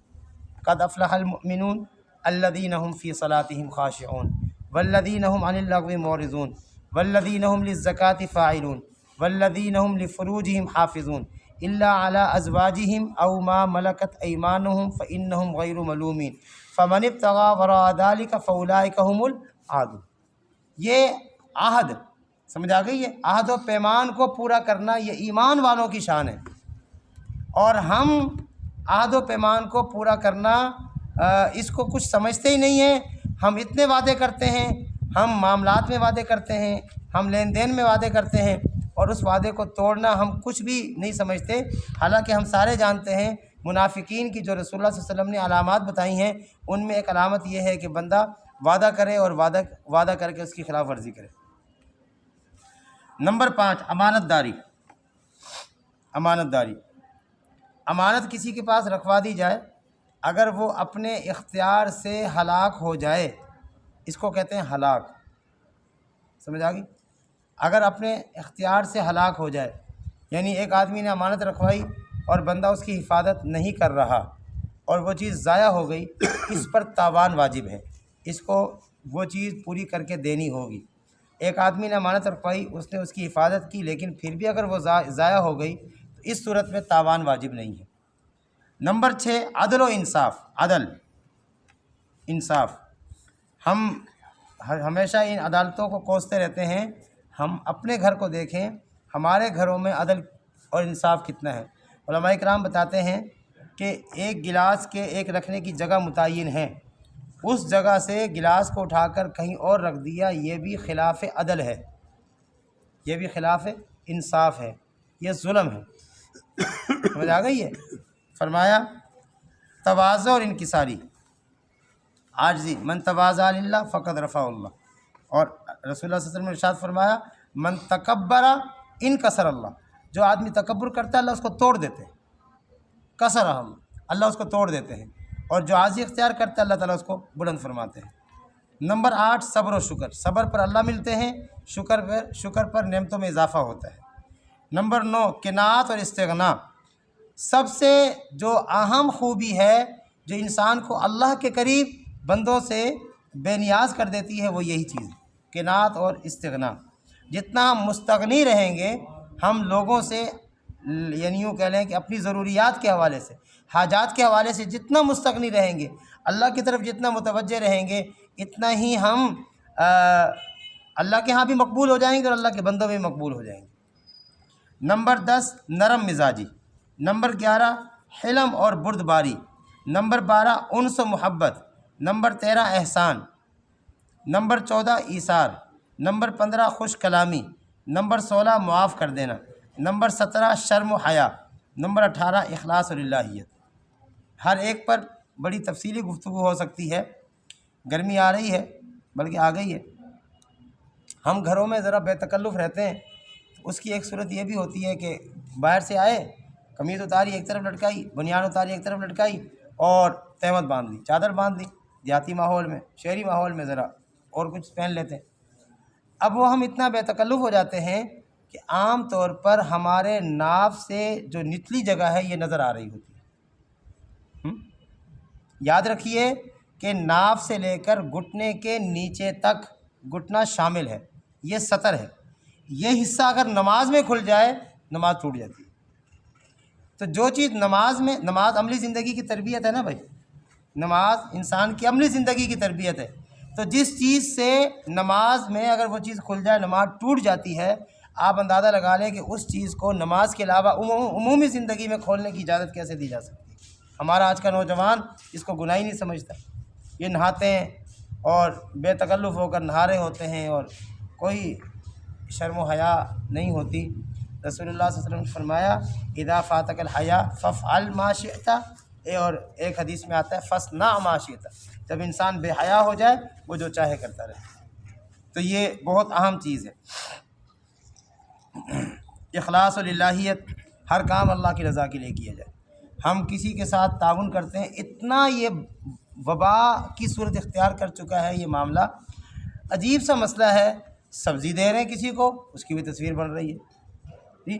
قد افلح المؤمنون الذین هم فی صلاتهم خاشعون والذین هم عن اللغو معرضون والذین هم للزکاة فاعلون والذین هم لفروجهم حافظون الا علی ازواجهم او ما ملکت ایمانهم فانهم غیر ملومین فمن ابتغى وراء ذلك فاولئک هم العادون۔ یہ عہد سمجھ آ گئی ہے؟ عہد و پیمان کو پورا کرنا یہ ایمان والوں کی شان ہے، اور ہم عہد و پیمان کو پورا کرنا اس کو کچھ سمجھتے ہی نہیں ہیں۔ ہم اتنے وعدے کرتے ہیں، ہم معاملات میں وعدے کرتے ہیں، ہم لین دین میں وعدے کرتے ہیں، اور اس وعدے کو توڑنا ہم کچھ بھی نہیں سمجھتے۔ حالانکہ ہم سارے جانتے ہیں منافقین کی جو رسول اللہ صلی اللہ علیہ وسلم نے علامات بتائی ہیں، ان میں ایک علامت یہ ہے کہ بندہ وعدہ کرے اور وعدہ کر کے اس کی خلاف ورزی کرے۔ نمبر 5 امانت داری۔ امانت کسی کے پاس رکھوا دی جائے، اگر وہ اپنے اختیار سے ہلاک ہو جائے، اس کو کہتے ہیں ہلاک، سمجھ آ گئی؟ اگر اپنے اختیار سے ہلاک ہو جائے، یعنی ایک آدمی نے امانت رکھوائی اور بندہ اس کی حفاظت نہیں کر رہا اور وہ چیز ضائع ہو گئی، اس پر تاوان واجب ہے، اس کو وہ چیز پوری کر کے دینی ہوگی۔ ایک آدمی نے امانت رکھوائی، اس نے اس کی حفاظت کی، لیکن پھر بھی اگر وہ ضائع ہو گئی تو اس صورت میں تاوان واجب نہیں ہے۔ نمبر 6 عدل و انصاف۔ انصاف، ہم ہمیشہ ان عدالتوں کو کوستے رہتے ہیں، ہم اپنے گھر کو دیکھیں، ہمارے گھروں میں عدل اور انصاف کتنا ہے۔ علماء کرام بتاتے ہیں کہ ایک گلاس کے ایک رکھنے کی جگہ متعین ہے، اس جگہ سے گلاس کو اٹھا کر کہیں اور رکھ دیا، یہ بھی خلاف عدل ہے، یہ بھی خلاف انصاف ہے، یہ ظلم ہے۔ سمجھ آ گئی ہے؟ فرمایا تواضع اور انکساری، عاجزی، من تواضع للہ فقد رفعہ اللہ، اور رسول اللہ صلی اللہ علیہ وسلم نے ارشاد فرمایا من تکبر انکسر اللہ، جو آدمی تکبر کرتا ہے اللہ اس کو توڑ دیتے ہیں، کسر اللہ اس کو توڑ دیتے ہیں، اور جو عاجزی اختیار کرتا ہے اللہ تعالیٰ اس کو بلند فرماتے ہیں۔ نمبر 8 صبر و شکر، صبر پر اللہ ملتے ہیں، شکر پر نعمتوں میں اضافہ ہوتا ہے۔ نمبر 9 قناعت اور استغنا، سب سے جو اہم خوبی ہے جو انسان کو اللہ کے قریب بندوں سے بے نیاز کر دیتی ہے وہ یہی چیز ہے، قناعت اور استغنا۔ جتنا ہم مستغنی رہیں گے ہم لوگوں سے، یعنی یوں کہہ لیں کہ اپنی ضروریات کے حوالے سے، حاجات کے حوالے سے جتنا مستغنی رہیں گے، اللہ کی طرف جتنا متوجہ رہیں گے، اتنا ہی ہم اللہ کے ہاں بھی مقبول ہو جائیں گے اور اللہ کے بندوں میں بھی مقبول ہو جائیں گے۔ نمبر 10 نرم مزاجی، نمبر 11 حلم اور بردباری، نمبر 12 انس و محبت، نمبر 13 احسان، نمبر 14 ایثار، نمبر 15 خوش کلامی، نمبر 16 معاف کر دینا، نمبر 17 شرم و حیا، نمبر 18 اخلاص اور الہیت۔ ہر ایک پر بڑی تفصیلی گفتگو ہو سکتی ہے، گرمی آ رہی ہے بلکہ آ گئی ہے، ہم گھروں میں ذرا بے تکلف رہتے ہیں، اس کی ایک صورت یہ بھی ہوتی ہے کہ باہر سے آئے، قمیض اتاری ایک طرف لٹکائی، بنیان اتاری ایک طرف لٹکائی اور تہمت باندھ لی، چادر باندھ لی۔ دیہاتی ماحول میں، شہری ماحول میں ذرا اور کچھ پہن لیتے ہیں۔ اب وہ ہم اتنا بے تکلف ہو جاتے ہیں کہ عام طور پر ہمارے ناف سے جو نچلی جگہ ہے یہ نظر آ رہی ہوتی ہے۔ یاد رکھیے کہ ناف سے لے کر گھٹنے کے نیچے تک گھٹنا شامل ہے، یہ سطر ہے، یہ حصہ اگر نماز میں کھل جائے نماز ٹوٹ جاتی ہے۔ تو جو چیز نماز عملی زندگی کی تربیت ہے نا بھائی، نماز انسان کی عملی زندگی کی تربیت ہے، تو جس چیز سے نماز میں اگر وہ چیز کھل جائے نماز ٹوٹ جاتی ہے، آپ اندازہ لگا لیں کہ اس چیز کو نماز کے علاوہ عمومی زندگی میں کھولنے کی اجازت کیسے دی جا سکتی ہے۔ ہمارا آج کا نوجوان اس کو گناہ ہی نہیں سمجھتا، یہ نہاتے ہیں اور بے تکلف ہو کر نہا رہے ہوتے ہیں اور کوئی شرم و حیا نہیں ہوتی۔ رسول اللہ صلی اللہ علیہ وسلم نے فرمایا اذا فاتک الحیا فافعل ما شئت، اور ایک حدیث میں آتا ہے فاصنع ما شئت، جب انسان بے حیا ہو جائے وہ جو چاہے کرتا رہے۔ تو یہ بہت اہم چیز ہے، اخلاص و الہیت، ہر کام اللہ کی رضا کے لیے کیا جائے۔ ہم کسی کے ساتھ تعاون کرتے ہیں، اتنا یہ وبا کی صورت اختیار کر چکا ہے یہ معاملہ، عجیب سا مسئلہ ہے، سبزی دے رہے ہیں کسی کو اس کی بھی تصویر بن رہی ہے،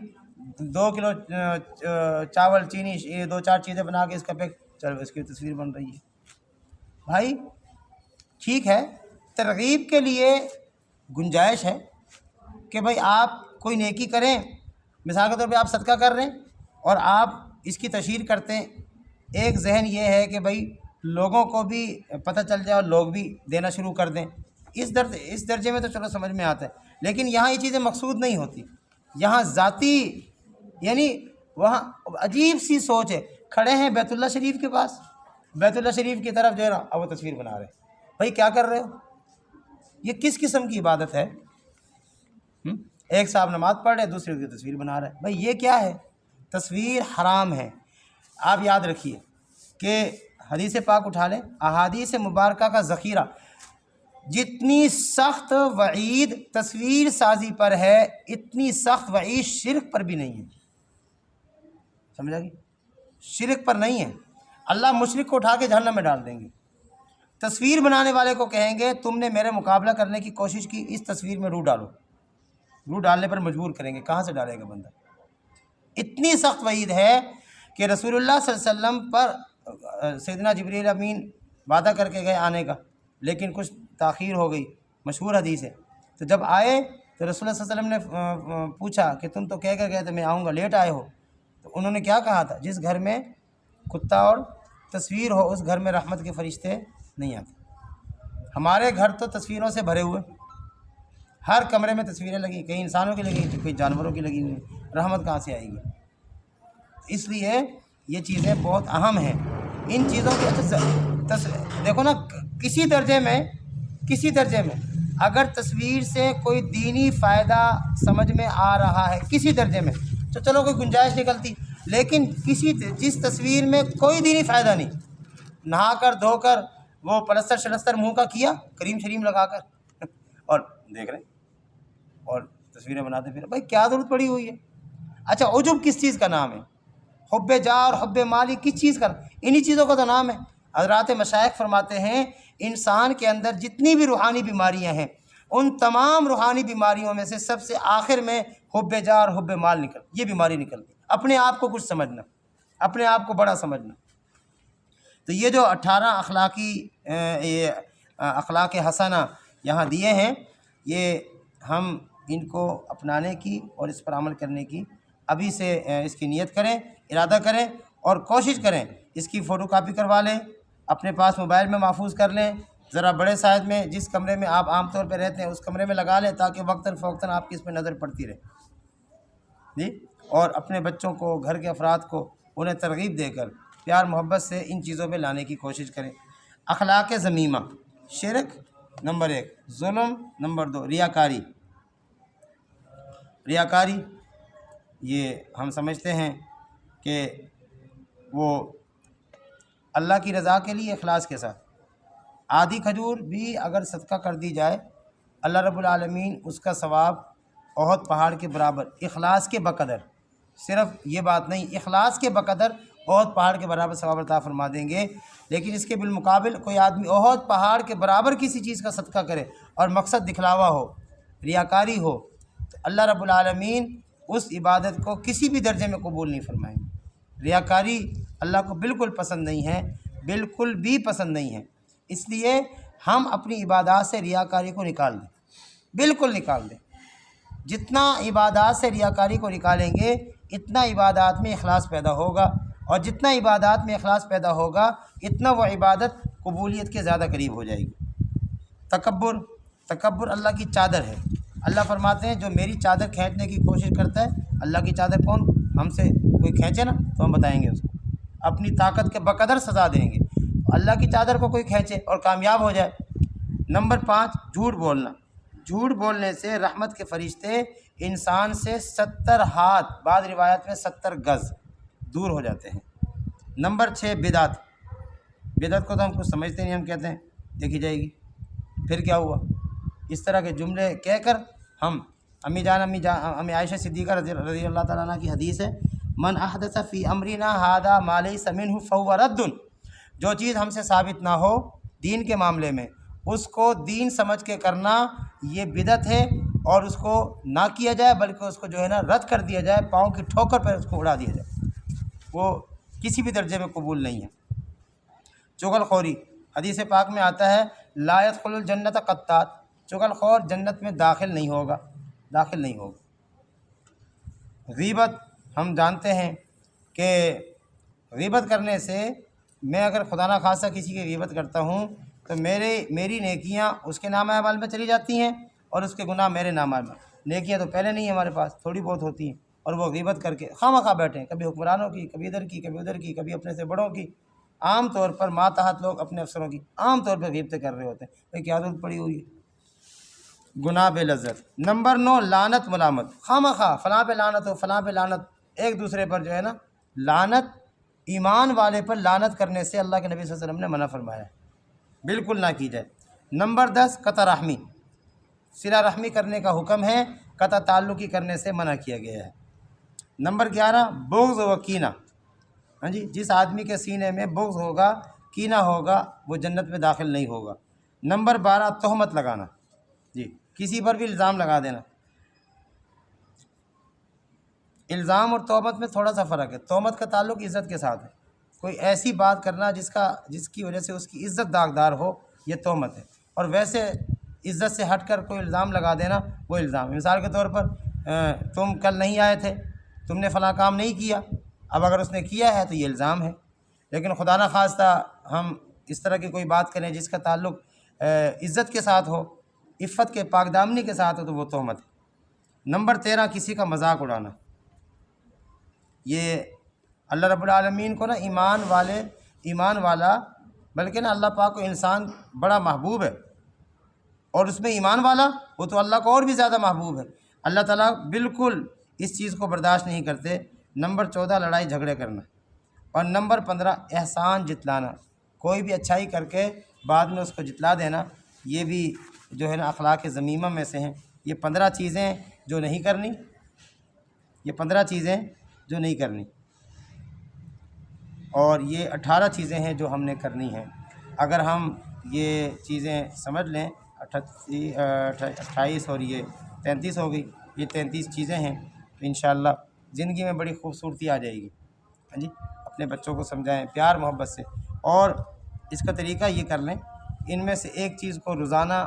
2 کلو چاول چینی یہ 2-4 چیزیں بنا کے اس کا پیک، چلو اس کی تصویر بن رہی ہے۔ بھائی ٹھیک ہے، ترغیب کے لیے گنجائش ہے کہ بھائی آپ کوئی نیکی کریں، مثال کے طور پہ آپ صدقہ کر رہے ہیں اور آپ اس کی تشہیر کرتے ہیں، ایک ذہن یہ ہے کہ بھائی لوگوں کو بھی پتہ چل جائے اور لوگ بھی دینا شروع کر دیں، اس درجے میں تو چلو سمجھ میں آتا ہے، لیکن یہاں یہ چیزیں مقصود نہیں ہوتی، یہاں ذاتی، یعنی وہاں عجیب سی سوچ ہے، کھڑے ہیں بیت اللہ شریف کے پاس، بیت اللہ شریف کی طرف جو ہے نا اب وہ تصویر بنا رہے ہیں، بھائی کیا کر رہے ہو؟ یہ کس قسم کی عبادت ہے؟ ایک صاحب نماز پڑھ رہے دوسرے کی تصویر بنا رہے ہیں، بھائی یہ کیا ہے؟ تصویر حرام ہے۔ آپ یاد رکھیے کہ حدیث پاک اٹھا لیں، احادیث مبارکہ کا ذخیرہ، جتنی سخت وعید تصویر سازی پر ہے اتنی سخت وعید شرک پر بھی نہیں ہے، سمجھا گی؟ شرک پر نہیں ہے، اللہ مشرک کو اٹھا کے جہنم میں ڈال دیں گے۔ تصویر بنانے والے کو کہیں گے تم نے میرے مقابلہ کرنے کی کوشش کی، اس تصویر میں روح ڈالو، روح ڈالنے پر مجبور کریں گے، کہاں سے ڈالے گا بندہ؟ اتنی سخت وعید ہے کہ رسول اللہ صلی اللہ علیہ وسلم پر سیدنا جبریل امین وعدہ کر کے گئے آنے کا، لیکن کچھ تاخیر ہو گئی، مشہور حدیث ہے۔ تو جب آئے تو رسول اللہ صلی اللہ علیہ وسلم نے پوچھا کہ تم تو کہہ کر گئے تھے میں آؤں گا، لیٹ آئے ہو؟ تو انہوں نے کیا کہا تھا؟ جس گھر میں کتا اور تصویر ہو اس گھر میں رحمت کے فرشتے نہیں آتے۔ ہمارے گھر تو تصویروں سے بھرے ہوئے، ہر کمرے میں تصویریں لگی، کہیں انسانوں کی لگی کہیں جانوروں کی لگی ہوئی، رحمت کہاں سے آئے گی؟ اس لیے یہ چیزیں بہت اہم ہیں، ان چیزوں کی دیکھو نا، کسی درجے میں اگر تصویر سے کوئی دینی فائدہ سمجھ میں آ رہا ہے کسی درجے میں تو چلو کوئی گنجائش نکلتی، لیکن جس تصویر میں کوئی دینی فائدہ نہیں، نہا کر دھو کر وہ پلستر شلستر منہ کا کیا کریم شریم لگا کر اور دیکھ رہے اور تصویریں بناتے پھر، بھائی کیا ضرورت پڑی ہوئی ہے؟ اچھا عجب کس چیز کا نام ہے؟ حب جار، حب مالی، کس چیز کا؟ انہی چیزوں کا تو نام ہے۔ حضرات مشائخ فرماتے ہیں انسان کے اندر جتنی بھی روحانی بیماریاں ہیں ان تمام روحانی بیماریوں میں سے سب سے آخر میں حب جاہ اور حب مال یہ بیماری نکلتی، اپنے آپ کو کچھ سمجھنا، اپنے آپ کو بڑا سمجھنا۔ تو یہ جو 18 اخلاق حسنہ یہاں دیے ہیں، یہ ہم ان کو اپنانے کی اور اس پر عمل کرنے کی ابھی سے اس کی نیت کریں، ارادہ کریں اور کوشش کریں اس کی فوٹو کاپی کروا لیں، اپنے پاس موبائل میں محفوظ کر لیں، ذرا بڑے سائز میں جس کمرے میں آپ عام طور پہ رہتے ہیں اس کمرے میں لگا لیں تاکہ وقتاً فوقتاً آپ کی اس پہ نظر پڑتی رہے جی۔ اور اپنے بچوں کو، گھر کے افراد کو انہیں ترغیب دے کر پیار محبت سے ان چیزوں پہ لانے کی کوشش کریں۔ اخلاق ذمیمہ، شرک نمبر 1، ظلم نمبر 2، ریاکاری۔ ریاکاری یہ ہم سمجھتے ہیں کہ وہ اللہ کی رضا کے لیے اخلاص کے ساتھ آدھی کھجور بھی اگر صدقہ کر دی جائے اللہ رب العالمین اس کا ثواب احد پہاڑ کے برابر اخلاص کے بقدر، صرف یہ بات نہیں، اخلاص کے بقدر احد پہاڑ کے برابر ثواب عطا فرما دیں گے۔ لیکن اس کے بالمقابل کوئی آدمی احد پہاڑ کے برابر کسی چیز کا صدقہ کرے اور مقصد دکھلاوا ہو، ریاکاری ہو، تو اللہ رب العالمین اس عبادت کو کسی بھی درجے میں قبول نہیں فرمائیں گے۔ ریاکاری اللہ کو بالکل پسند نہیں ہے، بالکل بھی پسند نہیں ہے۔ اس لیے ہم اپنی عبادات سے ریاکاری کو نکال دیں، بالکل نکال دیں۔ جتنا عبادات سے ریاکاری کو نکالیں گے اتنا عبادات میں اخلاص پیدا ہوگا، اور جتنا عبادات میں اخلاص پیدا ہوگا اتنا وہ عبادت قبولیت کے زیادہ قریب ہو جائے گی۔ تکبر اللہ کی چادر ہے۔ اللہ فرماتے ہیں جو میری چادر کھینچنے کی کوشش کرتا ہے، اللہ کی چادر کون ہم سے کوئی کھینچے نا تو ہم بتائیں گے اس کو، اپنی طاقت کے بقدر سزا دیں گے۔ اللہ کی چادر کو کوئی کھینچے اور کامیاب ہو جائے۔ نمبر 5، جھوٹ بولنا۔ جھوٹ بولنے سے رحمت کے فرشتے انسان سے 70 ہاتھ، بعض روایت میں 70 گز دور ہو جاتے ہیں۔ نمبر 6، بدعت۔ بدعت کو تو ہم کچھ سمجھتے نہیں، ہم کہتے ہیں دیکھی جائے گی، پھر کیا ہوا، اس طرح کے جملے کہہ کر ہم امی عائشہ صدیقہ رضی اللہ تعالیٰ عنہ کی حدیث ہے، من احدث فی امرنا ھذا ما لیس منہ فہو رد۔ جو چیز ہم سے ثابت نہ ہو دین کے معاملے میں اس کو دین سمجھ کے کرنا یہ بدعت ہے، اور اس کو نہ کیا جائے بلکہ اس کو جو ہے نا رد کر دیا جائے، پاؤں کی ٹھوکر پر اس کو اڑا دیا جائے، وہ کسی بھی درجے میں قبول نہیں ہے۔ چغل خوری، حدیث پاک میں آتا ہے لا يدخل الجنت قطات، چغل خور جنت میں داخل نہیں ہوگا۔ غیبت، ہم جانتے ہیں کہ غیبت کرنے سے میں اگر خدا نہ خواستہ کسی کی غیبت کرتا ہوں تو میری نیکیاں اس کے نام اعمال میں چلی جاتی ہیں اور اس کے گناہ میرے نام اعمال۔ نیکیاں تو پہلے نہیں ہیں ہمارے پاس، تھوڑی بہت ہوتی ہیں، اور وہ غیبت کر کے خواہ بیٹھے ہیں، کبھی حکمرانوں کی، کبھی ادھر کی، کبھی ادھر کی، کبھی اپنے سے بڑوں کی۔ عام طور پر ماتحت لوگ اپنے افسروں کی عام طور پہ غیبتیں کر رہے ہوتے ہیں، بھائی کیا ضرورت پڑی ہوئی ہے، گناہ بے لذت۔ نمبر 9، لعنت ملامت، خواہ فلاں پہ لعنت ہو، فلاں پہ لعنت، ایک دوسرے پر جو ہے نا لعنت، ایمان والے پر لعنت کرنے سے اللہ کے نبی صلی اللہ علیہ وسلم نے منع فرمایا ہے، بالکل نہ کی جائے۔ نمبر 10، قطع رحمی، صلہ رحمی کرنے کا حکم ہے، قطع تعلقی کرنے سے منع کیا گیا ہے۔ نمبر 11، بغض و کینہ، ہاں جی، جس آدمی کے سینے میں بغض ہوگا، کینہ ہوگا، وہ جنت میں داخل نہیں ہوگا۔ نمبر 12، تہمت لگانا، جی، کسی پر بھی الزام لگا دینا۔ الزام اور تہمت میں تھوڑا سا فرق ہے، تہمت کا تعلق عزت کے ساتھ ہے، کوئی ایسی بات کرنا جس کی وجہ سے اس کی عزت داغدار ہو، یہ تہمت ہے، اور ویسے عزت سے ہٹ کر کوئی الزام لگا دینا وہ الزام۔ مثال کے طور پر تم کل نہیں آئے تھے، تم نے فلاں کام نہیں کیا، اب اگر اس نے کیا ہے تو یہ الزام ہے۔ لیکن خدا نہ خواستہ ہم اس طرح کی کوئی بات کریں جس کا تعلق عزت کے ساتھ ہو، عفت کے پاک دامنی کے ساتھ ہو، تو وہ تہمت ہے۔ نمبر 13، کسی کا مذاق اڑانا، یہ اللہ رب العالمین کو نا ایمان والا بلکہ نا اللہ پاک کو انسان بڑا محبوب ہے، اور اس میں ایمان والا وہ تو اللہ کو اور بھی زیادہ محبوب ہے، اللہ تعالیٰ بالکل اس چیز کو برداشت نہیں کرتے۔ نمبر 14، لڑائی جھگڑے کرنا، اور نمبر 15، احسان جتلانا، کوئی بھی اچھائی کر کے بعد میں اس کو جتلا دینا، یہ بھی جو ہے نا اخلاق ذمیمہ میں سے ہیں۔ یہ 15 چیزیں جو نہیں کرنی، اور یہ 18 چیزیں ہیں جو ہم نے کرنی ہیں۔ اگر ہم یہ چیزیں سمجھ لیں، 28 اور یہ 33 ہو گئی، یہ 33 چیزیں ہیں، تو انشاءاللہ زندگی میں بڑی خوبصورتی آ جائے گی۔ ہاں جی، اپنے بچوں کو سمجھائیں پیار محبت سے، اور اس کا طریقہ یہ کر لیں، ان میں سے ایک چیز کو روزانہ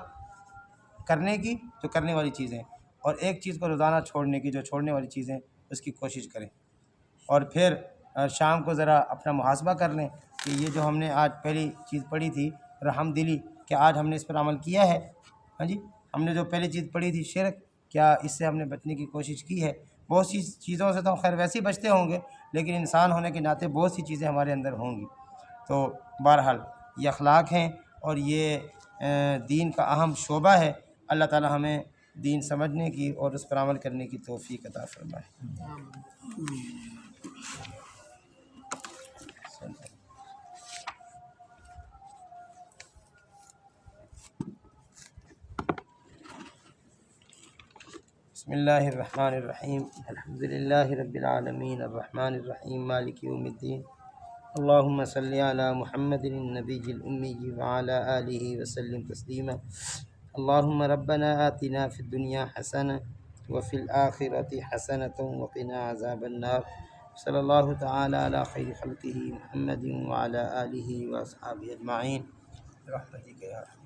کرنے کی جو کرنے والی چیزیں، اور ایک چیز کو روزانہ چھوڑنے کی جو چھوڑنے والی چیزیں، اس کی کوشش کریں۔ اور پھر شام کو ذرا اپنا محاسبہ کر لیں کہ یہ جو ہم نے آج پہلی چیز پڑھی تھی رحم دلی، کہ آج ہم نے اس پر عمل کیا ہے؟ ہاں جی، ہم نے جو پہلی چیز پڑھی تھی شرک، کیا اس سے ہم نے بچنے کی کوشش کی ہے؟ بہت سی چیزوں سے تو خیر ویسے ہی بچتے ہوں گے، لیکن انسان ہونے کے ناطے بہت سی چیزیں ہمارے اندر ہوں گی۔ تو بہرحال یہ اخلاق ہیں اور یہ دین کا اہم شعبہ ہے۔ اللہ تعالی ہمیں دین سمجھنے کی اور اس پر عمل کرنے کی توفیق عطا فرمائے۔ بسم اللہ الرحمن الرحیم، الحمد للہ رب العالمین، الرحمن الرحیم، مالک یوم الدین، اللہم صلی علی محمد النبی الامی وعلی آلہ وسلم تسلیما، اللہم ربنا آتنا فی الدنیا حسنہ وفی الآخرۃ حسنۃ وقنا عذاب النار، صلی اللہ تعالی علی خیر خلقہ محمد وعلی آلہ واصحابہ اجمعین برحمتک یا ارحم